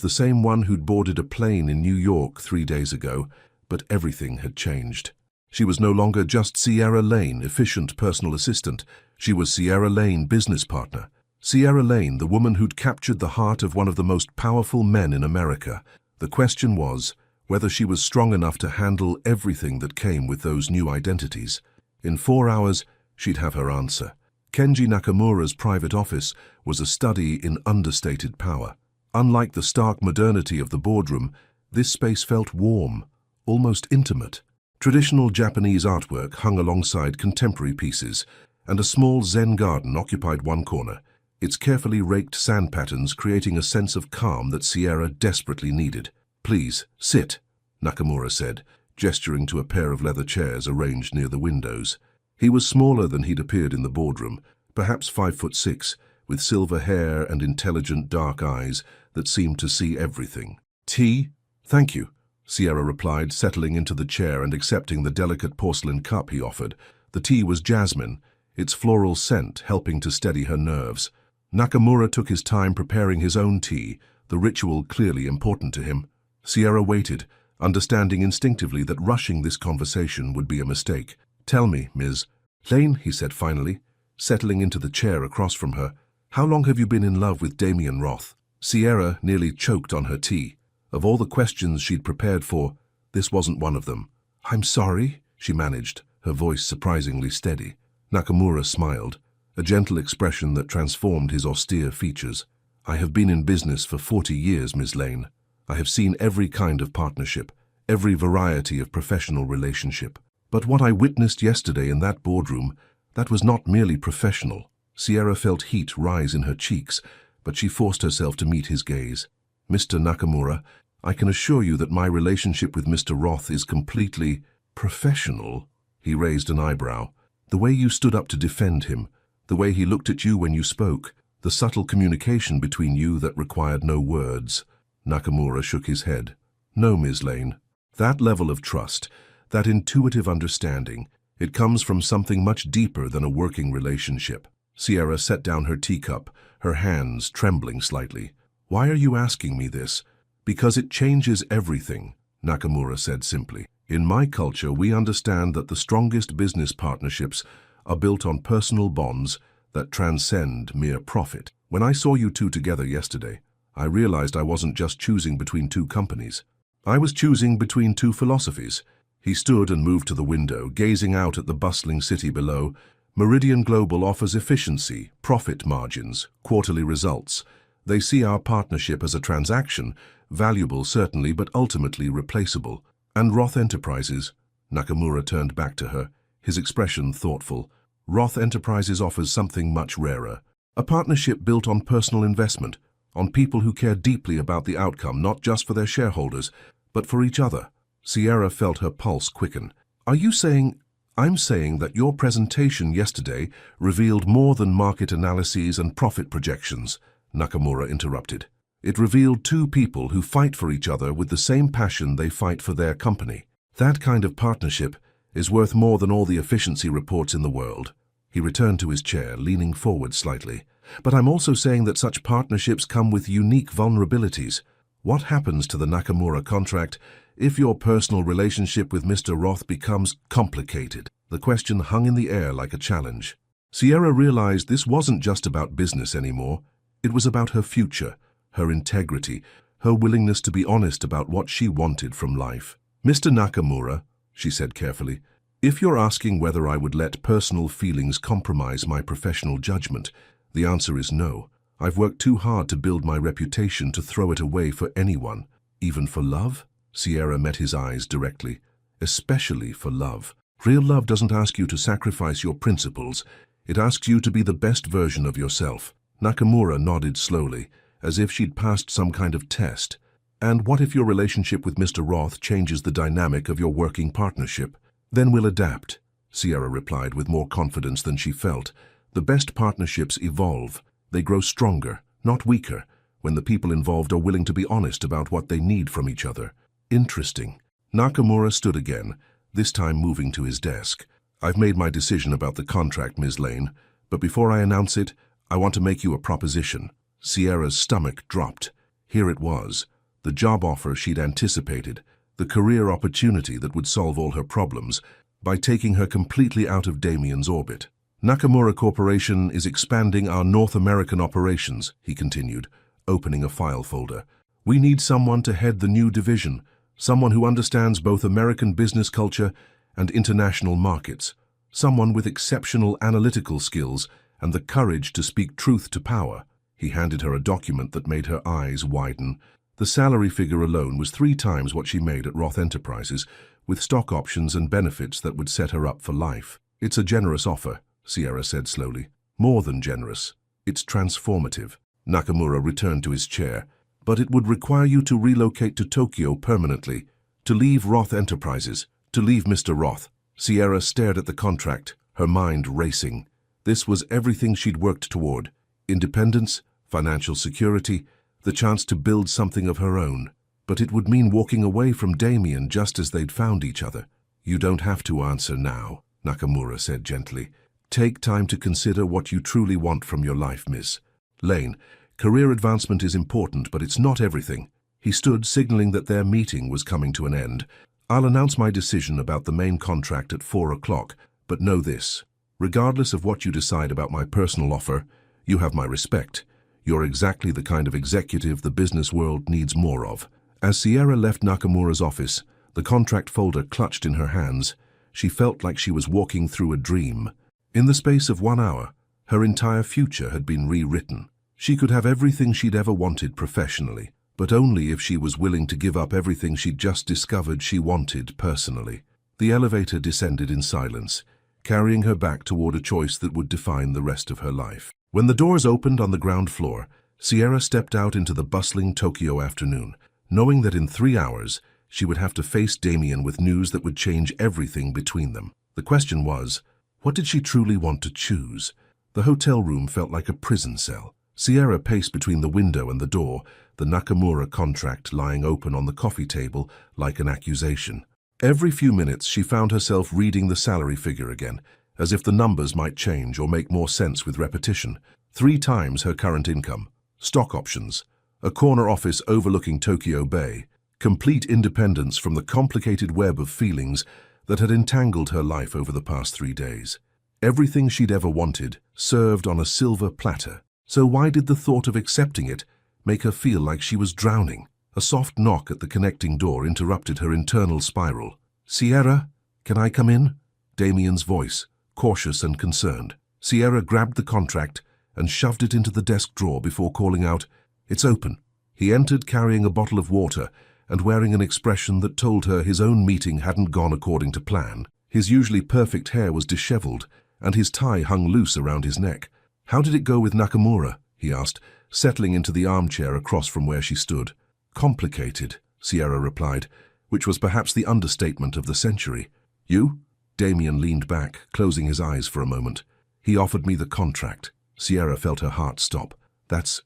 the same one who'd boarded a plane in New York 3 days ago, but everything had changed. She was no longer just Sierra Lane, efficient personal assistant. She was Sierra Lane, business partner. Sierra Lane, the woman who'd captured the heart of one of the most powerful men in America. The question was whether she was strong enough to handle everything that came with those new identities. In 4 hours, she'd have her answer. Kenji Nakamura's private office was a study in understated power. Unlike the stark modernity of the boardroom, this space felt warm, almost intimate. Traditional Japanese artwork hung alongside contemporary pieces, and a small Zen garden occupied one corner, its carefully raked sand patterns creating a sense of calm that Sierra desperately needed. "Please, sit," Nakamura said, gesturing to a pair of leather chairs arranged near the windows. He was smaller than he'd appeared in the boardroom, perhaps 5'6", with silver hair and intelligent dark eyes that seemed to see everything. "Tea?" "Thank you," Sierra replied, settling into the chair and accepting the delicate porcelain cup he offered. The tea was jasmine, its floral scent helping to steady her nerves. Nakamura took his time preparing his own tea, the ritual clearly important to him. Sierra waited, understanding instinctively that rushing this conversation would be a mistake. "Tell me, Ms. Lane," he said finally, settling into the chair across from her, "how long have you been in love with Damien Roth?" Sierra nearly choked on her tea. Of all the questions she'd prepared for, this wasn't one of them. "I'm sorry," she managed, her voice surprisingly steady. Nakamura smiled, a gentle expression that transformed his austere features. "I have been in business for 40 years, Ms. Lane. I have seen every kind of partnership, every variety of professional relationship. But what I witnessed yesterday in that boardroom, that was not merely professional." Sierra felt heat rise in her cheeks, but she forced herself to meet his gaze. "Mr. Nakamura, I can assure you that my relationship with Mr. Roth is completely professional." He raised an eyebrow. "The way you stood up to defend him, the way he looked at you when you spoke, the subtle communication between you that required no words." Nakamura shook his head. "No, Ms. Lane. That level of trust, that intuitive understanding, it comes from something much deeper than a working relationship." Sierra set down her teacup, her hands trembling slightly. "Why are you asking me this?" "Because it changes everything," Nakamura said simply. "In my culture, we understand that the strongest business partnerships are built on personal bonds that transcend mere profit. When I saw you two together yesterday, I realized I wasn't just choosing between two companies. I was choosing between two philosophies." He stood and moved to the window, gazing out at the bustling city below, Meridian Global offers efficiency, profit margins, quarterly results. They see our partnership as a transaction, valuable certainly, but ultimately replaceable. And Roth Enterprises? Nakamura turned back to her, his expression thoughtful. Roth Enterprises offers something much rarer. A partnership built on personal investment, on people who care deeply about the outcome, not just for their shareholders, but for each other. Sierra felt her pulse quicken. Are you saying... I'm saying that your presentation yesterday revealed more than market analyses and profit projections, Nakamura interrupted. It revealed two people who fight for each other with the same passion they fight for their company. That kind of partnership is worth more than all the efficiency reports in the world. He returned to his chair, leaning forward slightly. But I'm also saying that such partnerships come with unique vulnerabilities. What happens to the Nakamura contract if your personal relationship with Mr. Roth becomes complicated? The question hung in the air like a challenge. Sierra realized this wasn't just about business anymore. It was about her future, her integrity, her willingness to be honest about what she wanted from life. Mr. Nakamura, she said carefully, if you're asking whether I would let personal feelings compromise my professional judgment, the answer is no. I've worked too hard to build my reputation to throw it away for anyone, even for love. Sierra met his eyes directly. Especially for love. Real love doesn't ask you to sacrifice your principles. It asks you to be the best version of yourself. Nakamura nodded slowly, as if she'd passed some kind of test. And what if your relationship with Mr. Roth changes the dynamic of your working partnership? Then we'll adapt, Sierra replied with more confidence than she felt. The best partnerships evolve. They grow stronger, not weaker, when the people involved are willing to be honest about what they need from each other. Interesting. Nakamura stood again, this time moving to his desk. I've made my decision about the contract, Ms. Lane, but before I announce it, I want to make you a proposition. Sierra's stomach dropped. Here it was, the job offer she'd anticipated, the career opportunity that would solve all her problems by taking her completely out of Damien's orbit. Nakamura Corporation is expanding our North American operations, he continued, opening a file folder. We need someone to head the new division, someone who understands both American business culture and international markets, someone with exceptional analytical skills and the courage to speak truth to power. He handed her a document that made her eyes widen. The salary figure alone was 3 times what she made at Roth Enterprises, with stock options and benefits that would set her up for life. It's a generous offer, Sierra said slowly. More than generous. It's transformative. Nakamura returned to his chair. But it would require you to relocate to Tokyo permanently, to leave Roth Enterprises, to leave Mr. Roth. Sierra stared at the contract, her mind racing. This was everything she'd worked toward. Independence, financial security, the chance to build something of her own. But it would mean walking away from Damien just as they'd found each other. You don't have to answer now, Nakamura said gently. Take time to consider what you truly want from your life, Miss Lane. Career advancement is important, but it's not everything. He stood, signaling that their meeting was coming to an end. I'll announce my decision about the main contract at 4 o'clock, but know this. Regardless of what you decide about my personal offer, you have my respect. You're exactly the kind of executive the business world needs more of. As Sierra left Nakamura's office, the contract folder clutched in her hands. She felt like she was walking through a dream. In the space of 1 hour, her entire future had been rewritten. She could have everything she'd ever wanted professionally, but only if she was willing to give up everything she'd just discovered she wanted personally. The elevator descended in silence, carrying her back toward a choice that would define the rest of her life. When the doors opened on the ground floor, Sierra stepped out into the bustling Tokyo afternoon, knowing that in 3 hours she would have to face Damien with news that would change everything between them. The question was, what did she truly want to choose? The hotel room felt like a prison cell. Sierra paced between the window and the door, the Nakamura contract lying open on the coffee table like an accusation. Every few minutes she found herself reading the salary figure again, as if the numbers might change or make more sense with repetition. 3 times her current income, stock options, a corner office overlooking Tokyo Bay, complete independence from the complicated web of feelings that had entangled her life over the past 3 days. Everything she'd ever wanted, served on a silver platter. So why did the thought of accepting it make her feel like she was drowning? A soft knock at the connecting door interrupted her internal spiral. Sierra, can I come in? Damien's voice, cautious and concerned. Sierra grabbed the contract and shoved it into the desk drawer before calling out, "It's open." He entered carrying a bottle of water and wearing an expression that told her his own meeting hadn't gone according to plan. His usually perfect hair was disheveled, and his tie hung loose around his neck. "How did it go with Nakamura?" he asked, settling into the armchair across from where she stood. "Complicated," Sierra replied, which was perhaps the understatement of the century. "You?" Damien leaned back, closing his eyes for a moment. "He offered me the contract." Sierra felt her heart stop. That's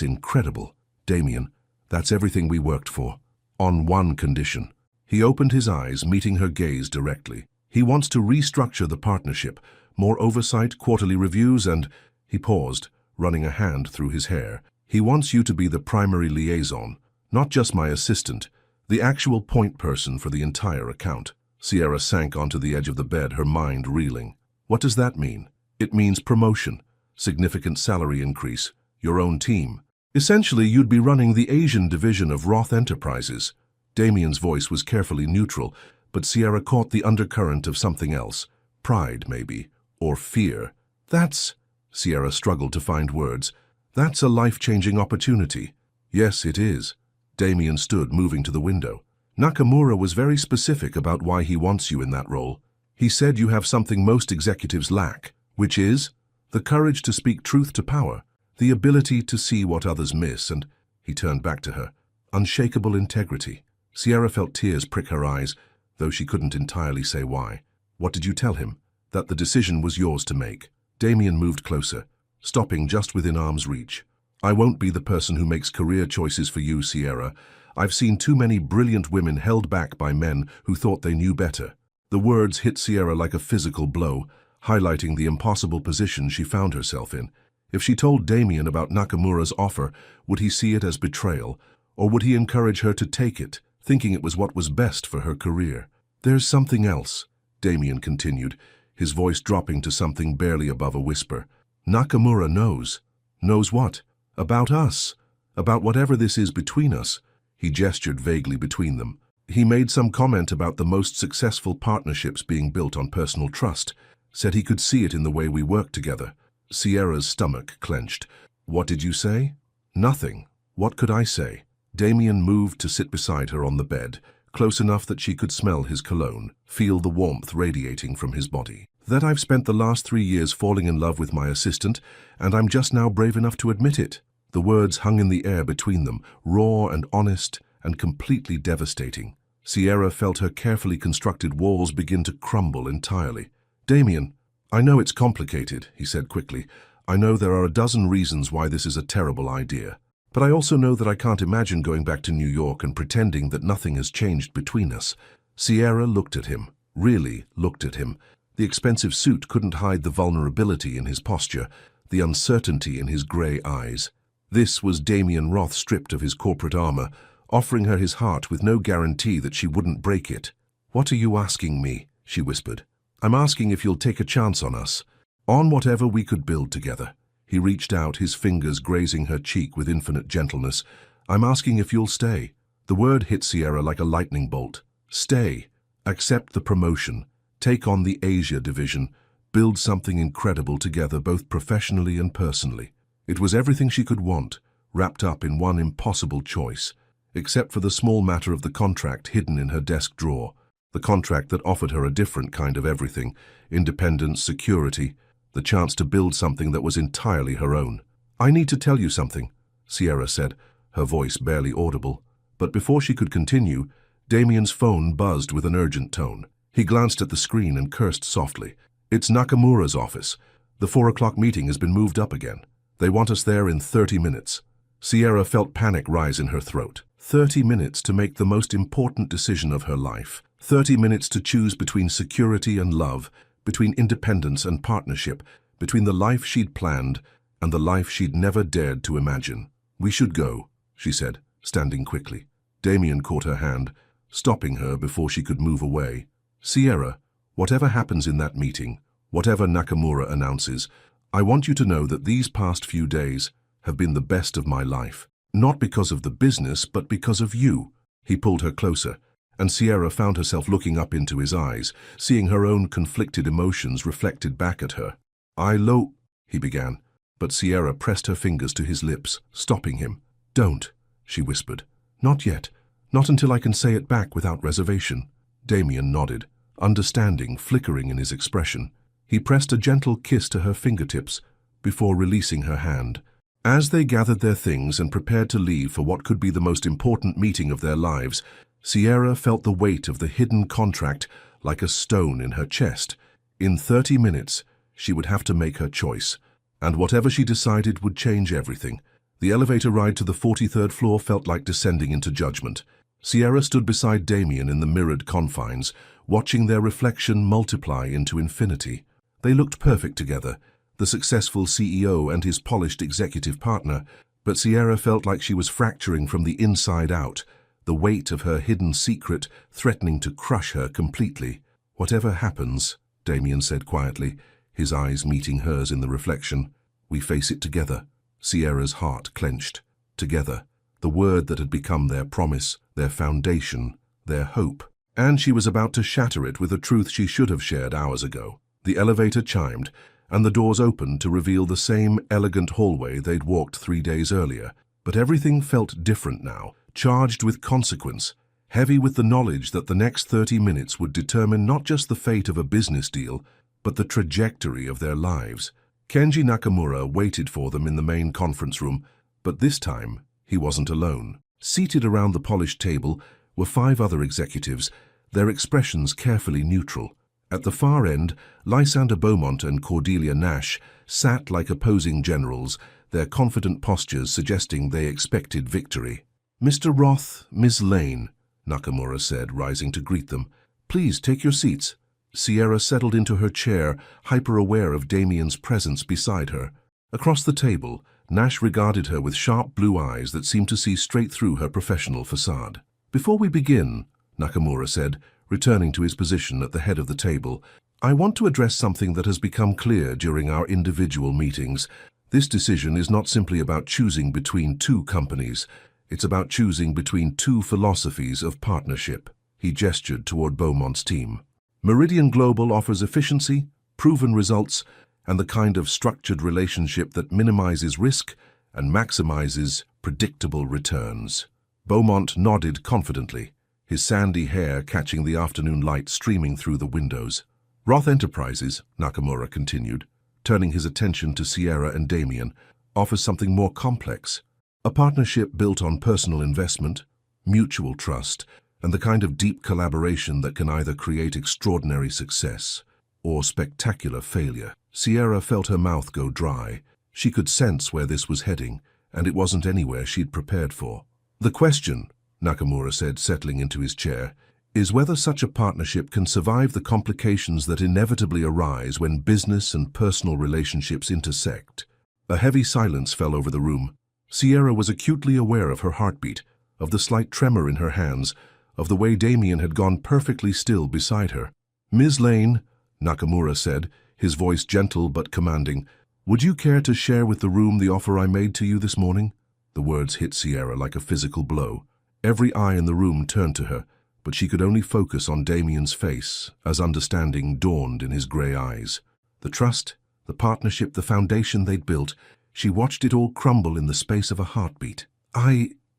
incredible. "Damien, that's everything we worked for. On one condition." He opened his eyes, meeting her gaze directly. "He wants to restructure the partnership, more oversight, quarterly reviews, and—" He paused, running a hand through his hair. "He wants you to be the primary liaison, not just my assistant, the actual point person for the entire account." Sierra sank onto the edge of the bed, her mind reeling. "What does that mean?" "It means promotion, significant salary increase, your own team. Essentially, you'd be running the Asian division of Roth Enterprises." Damien's voice was carefully neutral, but Sierra caught the undercurrent of something else. Pride, maybe, or fear. Sierra struggled to find words. "That's a life-changing opportunity." "Yes, it is." Damien stood, moving to the window. "Nakamura was very specific about why he wants you in that role. He said you have something most executives lack, which is the courage to speak truth to power, the ability to see what others miss, and—" He turned back to her. "Unshakable integrity." Sierra felt tears prick her eyes, though she couldn't entirely say why. "What did you tell him?" "That the decision was yours to make." Damien moved closer, stopping just within arm's reach. "I won't be the person who makes career choices for you, Sierra. I've seen too many brilliant women held back by men who thought they knew better." The words hit Sierra like a physical blow, highlighting the impossible position she found herself in. If she told Damien about Nakamura's offer, would he see it as betrayal, or would he encourage her to take it, thinking it was what was best for her career? "There's something else," Damien continued, his voice dropping to something barely above a whisper. "Nakamura knows." "Knows what?" "About us. About whatever this is between us." He gestured vaguely between them. "He made some comment about the most successful partnerships being built on personal trust. Said he could see it in the way we work together." Sierra's stomach clenched. "What did you say?" "Nothing. What could I say?" Damien moved to sit beside her on the bed, close enough that she could smell his cologne, feel the warmth radiating from his body. "That I've spent the last 3 years falling in love with my assistant, and I'm just now brave enough to admit it." The words hung in the air between them, raw and honest and completely devastating. Sierra felt her carefully constructed walls begin to crumble entirely. "Damien, I know it's complicated," he said quickly. "I know there are a dozen reasons why this is a terrible idea. But I also know that I can't imagine going back to New York and pretending that nothing has changed between us." Sierra looked at him, really looked at him. The expensive suit couldn't hide the vulnerability in his posture, the uncertainty in his gray eyes. This was Damien Roth stripped of his corporate armor, offering her his heart with no guarantee that she wouldn't break it. "What are you asking me?" she whispered. "I'm asking if you'll take a chance on us, on whatever we could build together." He reached out, his fingers grazing her cheek with infinite gentleness. "I'm asking if you'll stay." The word hit Sierra like a lightning bolt. Stay. Accept the promotion. Take on the Asia division. Build something incredible together, both professionally and personally. It was everything she could want, wrapped up in one impossible choice, except for the small matter of the contract hidden in her desk drawer. The contract that offered her a different kind of everything: independence, security, the chance to build something that was entirely her own. "I need to tell you something," Sierra said, her voice barely audible. But before she could continue, Damien's phone buzzed with an urgent tone. He glanced at the screen and cursed softly. "It's Nakamura's office. The 4 o'clock meeting has been moved up again. They want us there in 30 minutes. Sierra felt panic rise in her throat. 30 minutes to make the most important decision of her life. 30 minutes to choose between security and love, between independence and partnership, between the life she'd planned and the life she'd never dared to imagine. "We should go," she said, standing quickly. Damien caught her hand, stopping her before she could move away. "Sierra, whatever happens in that meeting, whatever Nakamura announces, I want you to know that these past few days have been the best of my life. Not because of the business, but because of you." He pulled her closer, and Sierra found herself looking up into his eyes, seeing her own conflicted emotions reflected back at her. He began, but Sierra pressed her fingers to his lips, stopping him. Don't, she whispered. Not yet. Not until I can say it back without reservation. Damien nodded, understanding flickering in his expression. He pressed a gentle kiss to her fingertips before releasing her hand. As they gathered their things and prepared to leave for what could be the most important meeting of their lives, Sierra felt the weight of the hidden contract like a stone in her chest. In 30 minutes, she would have to make her choice, and whatever she decided would change everything. The elevator ride to the 43rd floor felt like descending into judgment. Sierra stood beside Damien in the mirrored confines, watching their reflection multiply into infinity. They looked perfect together, the successful CEO and his polished executive partner, but Sierra felt like she was fracturing from the inside out, the weight of her hidden secret threatening to crush her completely. Whatever happens, Damien said quietly, his eyes meeting hers in the reflection, we face it together. Sierra's heart clenched. Together, the word that had become their promise, their foundation, their hope. And she was about to shatter it with a truth she should have shared hours ago. The elevator chimed, and the doors opened to reveal the same elegant hallway they'd walked 3 days earlier. But everything felt different now, charged with consequence, heavy with the knowledge that the next 30 minutes would determine not just the fate of a business deal, but the trajectory of their lives. Kenji Nakamura waited for them in the main conference room, but this time he wasn't alone. Seated around the polished table were 5 other executives, their expressions carefully neutral. At the far end, Lysander Beaumont and Cordelia Nash sat like opposing generals, their confident postures suggesting they expected victory. Mr. Roth, Ms. Lane, Nakamura said, rising to greet them. Please take your seats. Sierra settled into her chair, hyper-aware of Damien's presence beside her. Across the table, Nash regarded her with sharp blue eyes that seemed to see straight through her professional facade. Before we begin, Nakamura said, returning to his position at the head of the table, I want to address something that has become clear during our individual meetings. This decision is not simply about choosing between 2 companies. It's about choosing between 2 philosophies of partnership. He gestured toward Beaumont's team. Meridian Global offers efficiency, proven results, and the kind of structured relationship that minimizes risk and maximizes predictable returns. Beaumont nodded confidently, his sandy hair catching the afternoon light streaming through the windows. Roth Enterprises, Nakamura continued, turning his attention to Sierra and Damien, offers something more complex. A partnership built on personal investment, mutual trust, and the kind of deep collaboration that can either create extraordinary success or spectacular failure. Sierra felt her mouth go dry. She could sense where this was heading, and it wasn't anywhere she'd prepared for. The question, Nakamura said, settling into his chair, is whether such a partnership can survive the complications that inevitably arise when business and personal relationships intersect. A heavy silence fell over the room. Sierra was acutely aware of her heartbeat, of the slight tremor in her hands, of the way Damien had gone perfectly still beside her. Ms. Lane, Nakamura said, his voice gentle but commanding, would you care to share with the room the offer I made to you this morning? The words hit Sierra like a physical blow. Every eye in the room turned to her, but she could only focus on Damien's face as understanding dawned in his grey eyes. The trust, the partnership, the foundation they'd built, she watched it all crumble in the space of a heartbeat.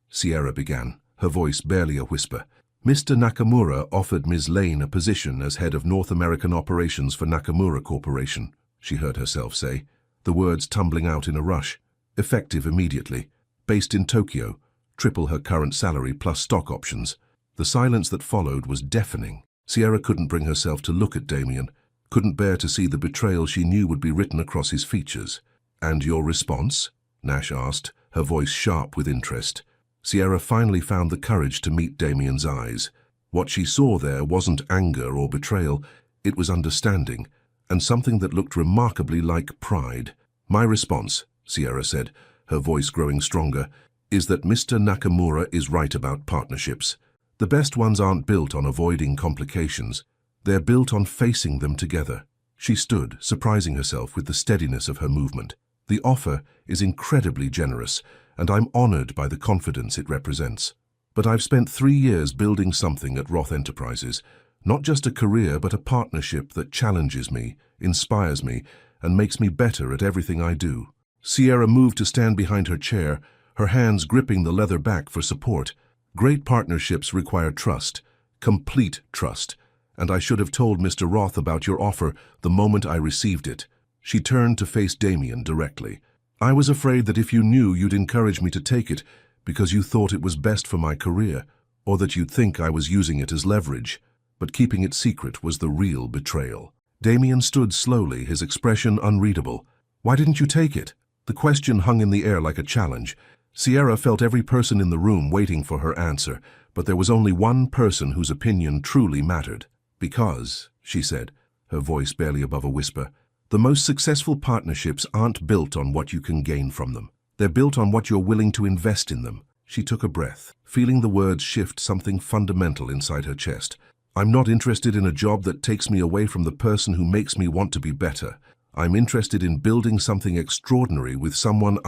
Sierra began, her voice barely a whisper. Mr. Nakamura offered Ms. Lane a position as head of North American operations for Nakamura Corporation, she heard herself say, the words tumbling out in a rush. Effective immediately. Based in Tokyo, triple her current salary plus stock options. The silence that followed was deafening. Sierra couldn't bring herself to look at Damien, couldn't bear to see the betrayal she knew would be written across his features. And your response? Nash asked, her voice sharp with interest. Sierra finally found the courage to meet Damien's eyes. What she saw there wasn't anger or betrayal, it was understanding, and something that looked remarkably like pride. My response, Sierra said, her voice growing stronger, is that Mr. Nakamura is right about partnerships. The best ones aren't built on avoiding complications. They're built on facing them together. She stood, surprising herself with the steadiness of her movement. The offer is incredibly generous, and I'm honored by the confidence it represents. But I've spent 3 years building something at Roth Enterprises. Not just a career, but a partnership that challenges me, inspires me, and makes me better at everything I do. Sierra moved to stand behind her chair, her hands gripping the leather back for support. Great partnerships require trust, complete trust, and I should have told Mr. Roth about your offer the moment I received it. She turned to face Damien directly. I was afraid that if you knew, you'd encourage me to take it because you thought it was best for my career, or that you'd think I was using it as leverage. But keeping it secret was the real betrayal. Damien stood slowly, his expression unreadable. Why didn't you take it? The question hung in the air like a challenge. Sierra felt every person in the room waiting for her answer, but there was only one person whose opinion truly mattered. Because, she said, her voice barely above a whisper, the most successful partnerships aren't built on what you can gain from them. They're built on what you're willing to invest in them. She took a breath, feeling the words shift something fundamental inside her chest. I'm not interested in a job that takes me away from the person who makes me want to be better. I'm interested in building something extraordinary with someone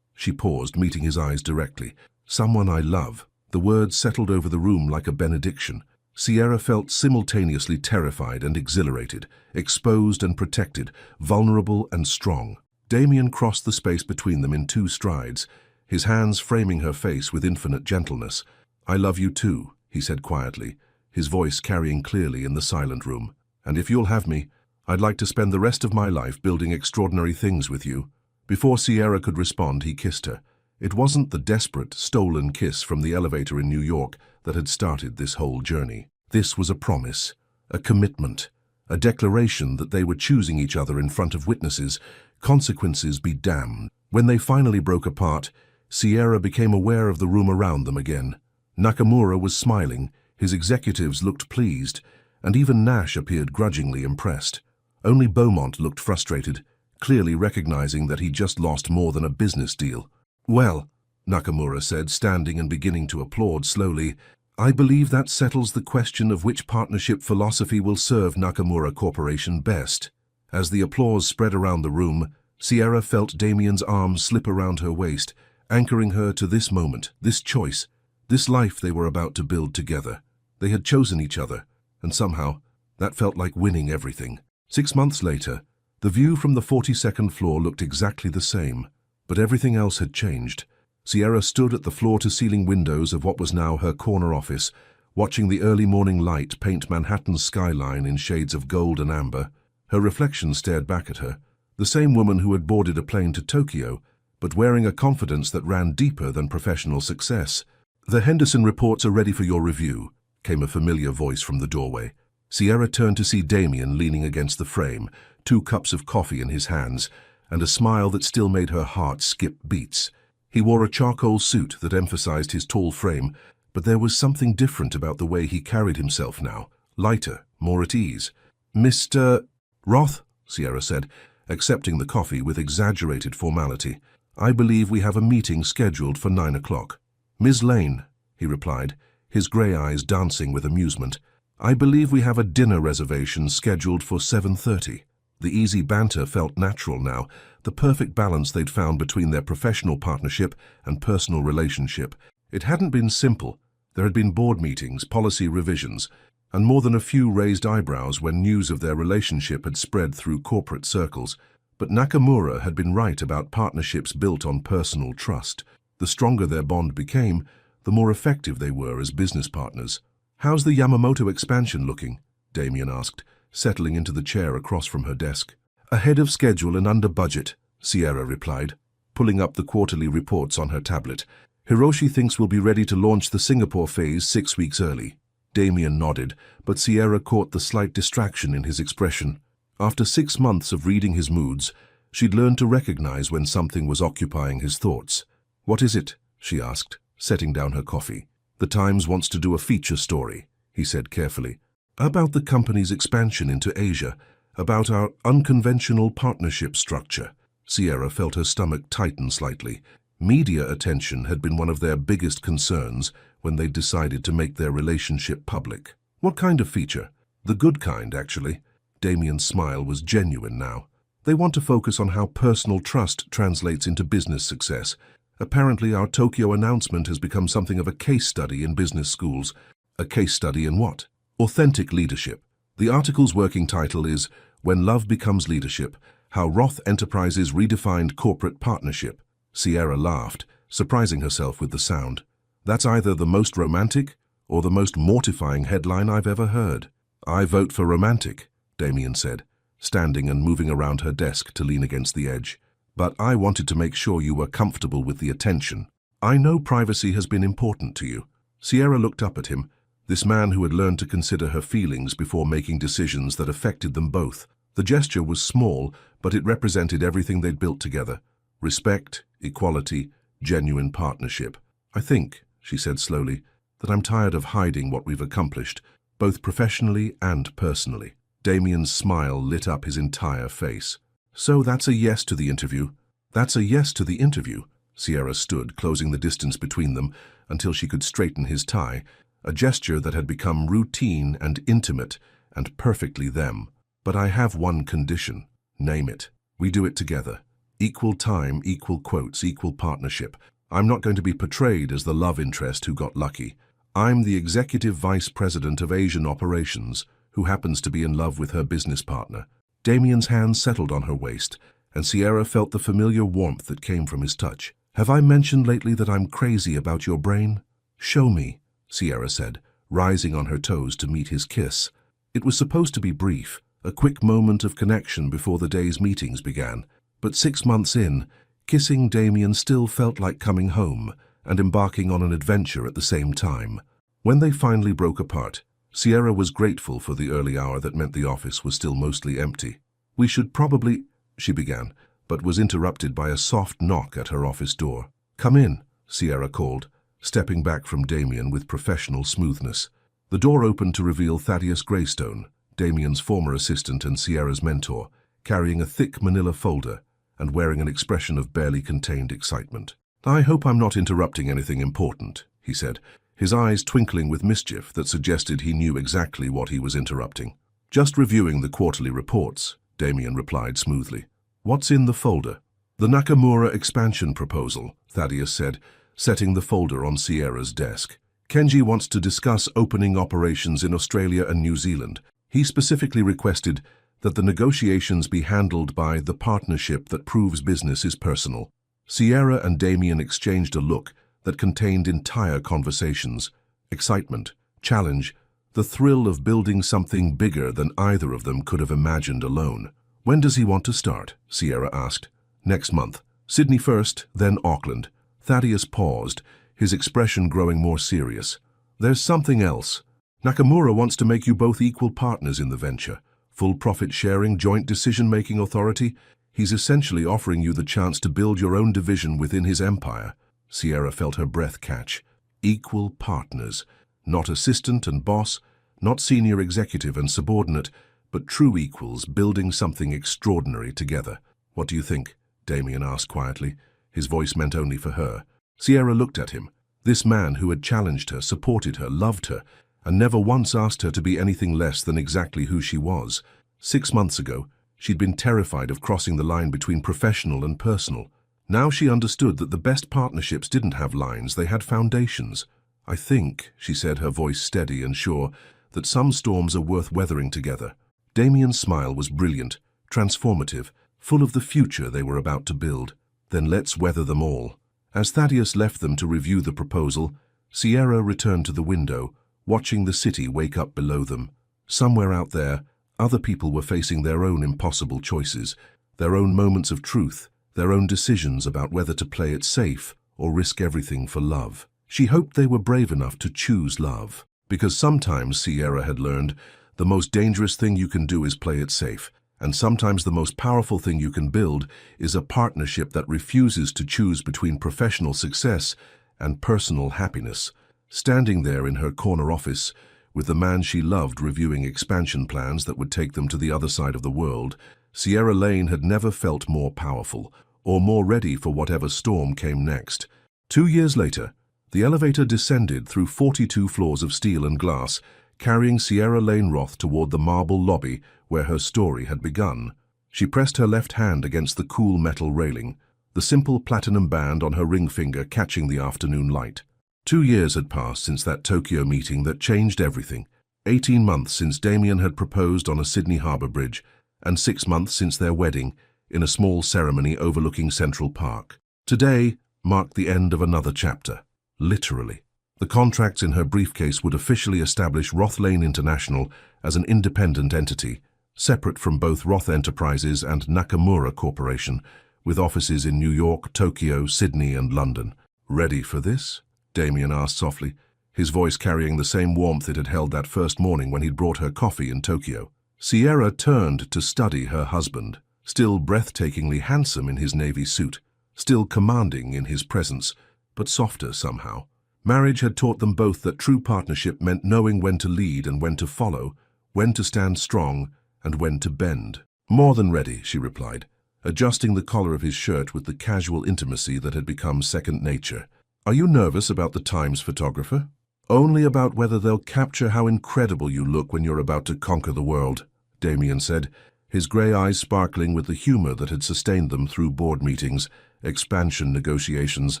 She paused, meeting his eyes directly. Someone I love. The words settled over the room like a benediction. Sierra felt simultaneously terrified and exhilarated, exposed and protected, vulnerable and strong. Damien crossed the space between them in 2 strides, his hands framing her face with infinite gentleness. I love you too, he said quietly, his voice carrying clearly in the silent room. And if you'll have me, I'd like to spend the rest of my life building extraordinary things with you. Before Sierra could respond, he kissed her. It wasn't the desperate, stolen kiss from the elevator in New York that had started this whole journey. This was a promise, a commitment, a declaration that they were choosing each other in front of witnesses, consequences be damned. When they finally broke apart, Sierra became aware of the room around them again. Nakamura was smiling, his executives looked pleased, and even Nash appeared grudgingly impressed. Only Beaumont looked frustrated, clearly recognizing that he'd just lost more than a business deal. Well, Nakamura said, standing and beginning to applaud slowly, I believe that settles the question of which partnership philosophy will serve Nakamura Corporation best. As the applause spread around the room, Sierra felt Damien's arms slip around her waist, anchoring her to this moment, this choice, this life they were about to build together. They had chosen each other, and somehow, that felt like winning everything. 6 months later, the view from the 42nd floor looked exactly the same, but everything else had changed. Sierra stood at the floor-to-ceiling windows of what was now her corner office, watching the early morning light paint Manhattan's skyline in shades of gold and amber. Her reflection stared back at her, the same woman who had boarded a plane to Tokyo, but wearing a confidence that ran deeper than professional success. The Henderson reports are ready for your review, came a familiar voice from the doorway. Sierra turned to see Damien leaning against the frame, 2 cups of coffee in his hands, and a smile that still made her heart skip beats. He wore a charcoal suit that emphasized his tall frame, but there was something different about the way he carried himself now, lighter, more at ease. Mr. Roth, Sierra said, accepting the coffee with exaggerated formality. I believe we have a meeting scheduled for 9 o'clock. Ms. Lane, he replied, his grey eyes dancing with amusement. I believe we have a dinner reservation scheduled for 7:30. The easy banter felt natural now, the perfect balance they'd found between their professional partnership and personal relationship. It hadn't been simple. There had been board meetings, policy revisions, and more than a few raised eyebrows when news of their relationship had spread through corporate circles. But Nakamura had been right about partnerships built on personal trust. The stronger their bond became, the more effective they were as business partners. How's the Yamamoto expansion looking? Damien asked, settling into the chair across from her desk. Ahead of schedule and under budget, Sierra replied, pulling up the quarterly reports on her tablet. Hiroshi thinks we'll be ready to launch the Singapore phase 6 weeks early. Damien nodded, but Sierra caught the slight distraction in his expression. After 6 months of reading his moods, she'd learned to recognize when something was occupying his thoughts. What is it? She asked, setting down her coffee. The Times wants to do a feature story, he said carefully, about the company's expansion into Asia, about our unconventional partnership structure. Sierra felt her stomach tighten slightly. Media attention had been one of their biggest concerns when they decided to make their relationship public. What kind of feature? The good kind, actually. Damien's smile was genuine now. They want to focus on how personal trust translates into business success, Apparently, our Tokyo announcement has become something of a case study in business schools. A case study in what? Authentic leadership. The article's working title is When Love Becomes Leadership, How Roth Enterprises Redefined Corporate Partnership. Sierra laughed, surprising herself with the sound. That's either the most romantic or the most mortifying headline I've ever heard. I vote for romantic, Damien said, standing and moving around her desk to lean against the edge. But I wanted to make sure you were comfortable with the attention. I know privacy has been important to you. Sierra looked up at him, this man who had learned to consider her feelings before making decisions that affected them both. The gesture was small, but it represented everything they'd built together. Respect, equality, genuine partnership. I think, she said slowly, that I'm tired of hiding what we've accomplished, both professionally and personally. Damien's smile lit up his entire face. So that's a yes to the interview. That's a yes to the interview. Sierra stood, closing the distance between them until she could straighten his tie, a gesture that had become routine and intimate and perfectly them. But I have one condition. Name it. We do it together. Equal time, equal quotes, equal partnership. I'm not going to be portrayed as the love interest who got lucky. I'm the executive vice president of Asian operations who happens to be in love with her business partner. Damien's hands settled on her waist, and Sierra felt the familiar warmth that came from his touch. Have I mentioned lately that I'm crazy about your brain? Show me, Sierra said, rising on her toes to meet his kiss. It was supposed to be brief, a quick moment of connection before the day's meetings began. But 6 months in, kissing Damien still felt like coming home and embarking on an adventure at the same time. When they finally broke apart, Sierra was grateful for the early hour that meant the office was still mostly empty. We should probably, she began, but was interrupted by a soft knock at her office door. Come in, Sierra called, stepping back from Damien with professional smoothness. The door opened to reveal Thaddeus Greystone, Damien's former assistant and Sierra's mentor, carrying a thick manila folder and wearing an expression of barely contained excitement. I hope I'm not interrupting anything important, he said, his eyes twinkling with mischief that suggested he knew exactly what he was interrupting. Just reviewing the quarterly reports, Damien replied smoothly. What's in the folder? The Nakamura expansion proposal, Thaddeus said, setting the folder on Sierra's desk. Kenji wants to discuss opening operations in Australia and New Zealand. He specifically requested that the negotiations be handled by the partnership that proves business is personal. Sierra and Damien exchanged a look that contained entire conversations, excitement, challenge, the thrill of building something bigger than either of them could have imagined alone. When does he want to start? Sierra asked. Next month. Sydney first, then Auckland. Thaddeus paused, his expression growing more serious. There's something else. Nakamura wants to make you both equal partners in the venture. Full profit sharing, joint decision-making authority. He's essentially offering you the chance to build your own division within his empire. Sierra felt her breath catch. Equal partners. Not assistant and boss, not senior executive and subordinate, but true equals building something extraordinary together. What do you think? Damien asked quietly. His voice meant only for her. Sierra looked at him. This man who had challenged her, supported her, loved her, and never once asked her to be anything less than exactly who she was. 6 months ago, she'd been terrified of crossing the line between professional and personal. Now she understood that the best partnerships didn't have lines, they had foundations. I think, she said, her voice steady and sure, that some storms are worth weathering together. Damien's smile was brilliant, transformative, full of the future they were about to build. Then let's weather them all. As Thaddeus left them to review the proposal, Sierra returned to the window, watching the city wake up below them. Somewhere out there, other people were facing their own impossible choices, their own moments of truth, their own decisions about whether to play it safe or risk everything for love. She hoped they were brave enough to choose love, because sometimes, Sierra had learned, the most dangerous thing you can do is play it safe, and sometimes the most powerful thing you can build is a partnership that refuses to choose between professional success and personal happiness. Standing there in her corner office, with the man she loved reviewing expansion plans that would take them to the other side of the world, Sierra Lane had never felt more powerful or more ready for whatever storm came next. 2 years later, the elevator descended through 42 floors of steel and glass, carrying Sierra Lane Roth toward the marble lobby where her story had begun. She pressed her left hand against the cool metal railing. the simple platinum band on her ring finger catching the afternoon light. 2 years had passed since that Tokyo meeting that changed everything. 18 months since Damien had proposed on a Sydney harbour bridge, and 6 months since their wedding in a small ceremony overlooking Central Park. Today marked the end of another chapter, literally. The contracts in her briefcase would officially establish Roth Lane International as an independent entity, separate from both Roth Enterprises and Nakamura Corporation, with offices in New York, Tokyo, Sydney, and London. "Ready for this?" Damien asked softly, his voice carrying the same warmth it had held that first morning when he'd brought her coffee in Tokyo. Sierra turned to study her husband, still breathtakingly handsome in his navy suit, still commanding in his presence, but softer somehow. Marriage had taught them both that true partnership meant knowing when to lead and when to follow, when to stand strong and when to bend. "More than ready," she replied, adjusting the collar of his shirt with the casual intimacy that had become second nature. "Are you nervous about the Times photographer?" "Only about whether they'll capture how incredible you look when you're about to conquer the world," Damien said, his grey eyes sparkling with the humour that had sustained them through board meetings, expansion negotiations,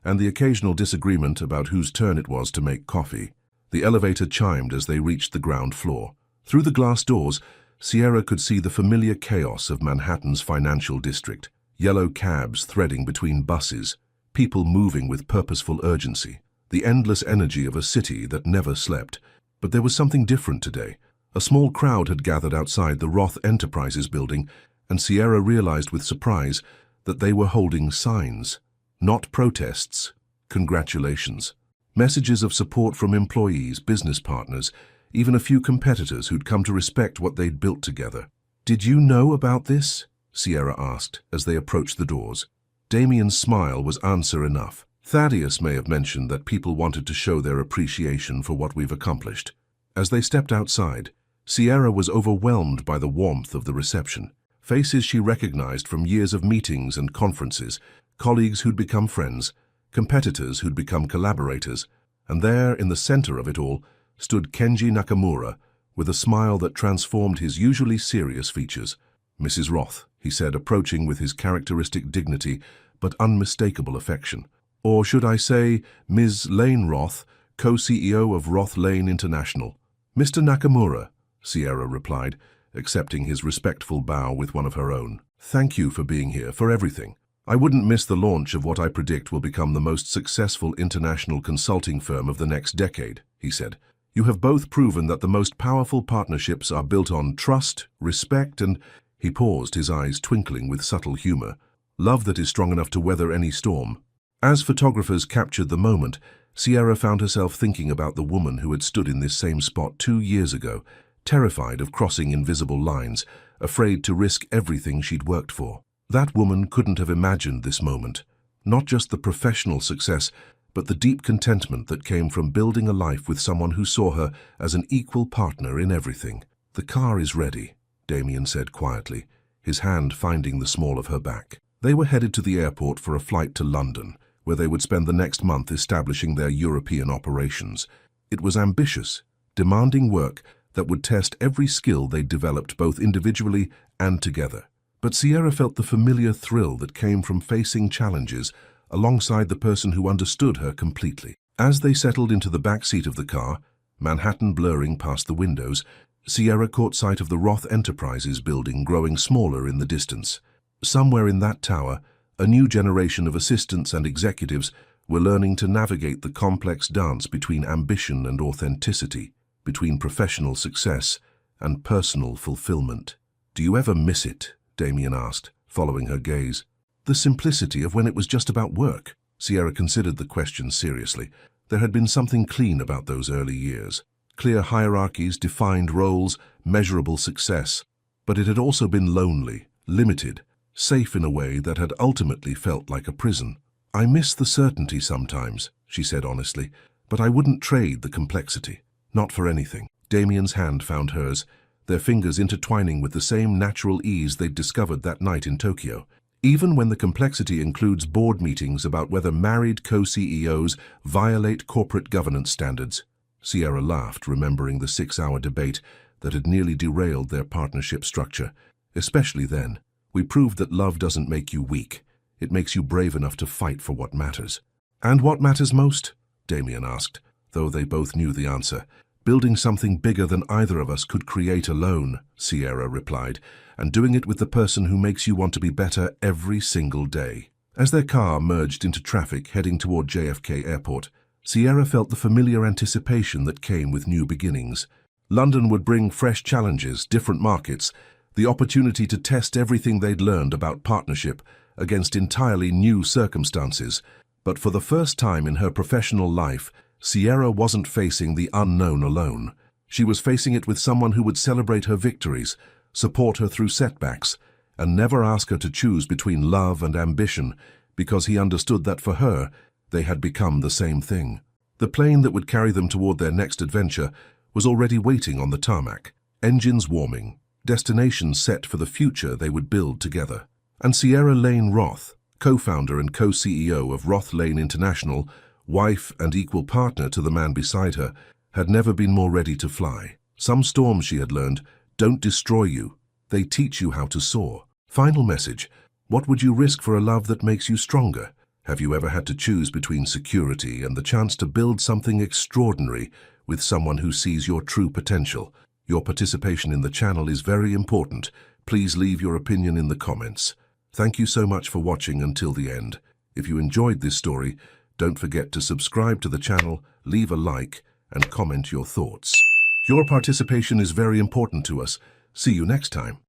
and the occasional disagreement about whose turn it was to make coffee. The elevator chimed as they reached the ground floor. Through the glass doors, Sierra could see the familiar chaos of Manhattan's financial district. Yellow cabs threading between buses, people moving with purposeful urgency. The endless energy of a city that never slept. But there was something different today. A small crowd had gathered outside the Roth Enterprises building, and Sierra realized with surprise that they were holding signs. Not protests, congratulations. Messages of support from employees, business partners, even a few competitors who'd come to respect what they'd built together. "Did you know about this?" Sierra asked as they approached the doors. Damien's smile was answer enough. "Thaddeus may have mentioned that people wanted to show their appreciation for what we've accomplished." As they stepped outside, Sierra was overwhelmed by the warmth of the reception. Faces she recognized from years of meetings and conferences, colleagues who'd become friends, competitors who'd become collaborators, and there, in the center of it all, stood Kenji Nakamura, with a smile that transformed his usually serious features. "Mrs. Roth," he said, approaching with his characteristic dignity but unmistakable affection. "Or should I say, Ms. Lane Roth, co-CEO of Roth Lane International." "Mr. Nakamura," Sierra replied, accepting his respectful bow with one of her own. "Thank you for being here, for everything. I wouldn't miss the launch of what I predict will become the most successful international consulting firm of the next decade," he said. "You have both proven that the most powerful partnerships are built on trust, respect, and—" He paused, his eyes twinkling with subtle humor. "Love that is strong enough to weather any storm." As photographers captured the moment, Sierra found herself thinking about the woman who had stood in this same spot 2 years ago, terrified of crossing invisible lines, afraid to risk everything she'd worked for. That woman couldn't have imagined this moment. Not just the professional success, but the deep contentment that came from building a life with someone who saw her as an equal partner in everything. "The car is ready," Damien said quietly, his hand finding the small of her back. They were headed to the airport for a flight to London, where they would spend the next month establishing their European operations. It was ambitious, demanding work that would test every skill they'd developed both individually and together. But Sierra felt the familiar thrill that came from facing challenges alongside the person who understood her completely. As they settled into the back seat of the car, Manhattan blurring past the windows, Sierra caught sight of the Roth Enterprises building growing smaller in the distance. Somewhere in that tower, a new generation of assistants and executives were learning to navigate the complex dance between ambition and authenticity, between professional success and personal fulfillment. "Do you ever miss it?" Damien asked, following her gaze. "The simplicity of when it was just about work." Sierra considered the question seriously. There had been something clean about those early years. Clear hierarchies, defined roles, measurable success. But it had also been lonely, limited, safe in a way that had ultimately felt like a prison. "I miss the certainty sometimes," she said honestly, "but I wouldn't trade the complexity. Not for anything." Damien's hand found hers, their fingers intertwining with the same natural ease they'd discovered that night in Tokyo. "Even when the complexity includes board meetings about whether married co-CEOs violate corporate governance standards." Sierra laughed, remembering the 6-hour debate that had nearly derailed their partnership structure. "Especially then. We proved that love doesn't make you weak. It makes you brave enough to fight for what matters. And what matters most? Damien asked, though they both knew the answer. Building something bigger than either of us could create alone, Sierra replied, and doing it with the person who makes you want to be better every single day. As their car merged into traffic heading toward JFK Airport, Sierra felt the familiar anticipation that came with new beginnings. London would bring fresh challenges, different markets, the opportunity to test everything they'd learned about partnership against entirely new circumstances. But for the first time in her professional life, Sierra wasn't facing the unknown alone. She was facing it with someone who would celebrate her victories, support her through setbacks, and never ask her to choose between love and ambition, because he understood that for her, they had become the same thing. The plane that would carry them toward their next adventure was already waiting on the tarmac, engines warming, destinations set for the future they would build together. And Sierra Lane Roth, co-founder and co-CEO of Roth Lane International, wife and equal partner to the man beside her, had never been more ready to fly. Some storms, she had learned, don't destroy you. They teach you how to soar. Final message. What would you risk for a love that makes you stronger? Have you ever had to choose between security and the chance to build something extraordinary with someone who sees your true potential? Your participation in the channel is very important. Please leave your opinion in the comments. Thank you so much for watching until the end. If you enjoyed this story, don't forget to subscribe to the channel, leave a like, and comment your thoughts. Your participation is very important to us. See you next time.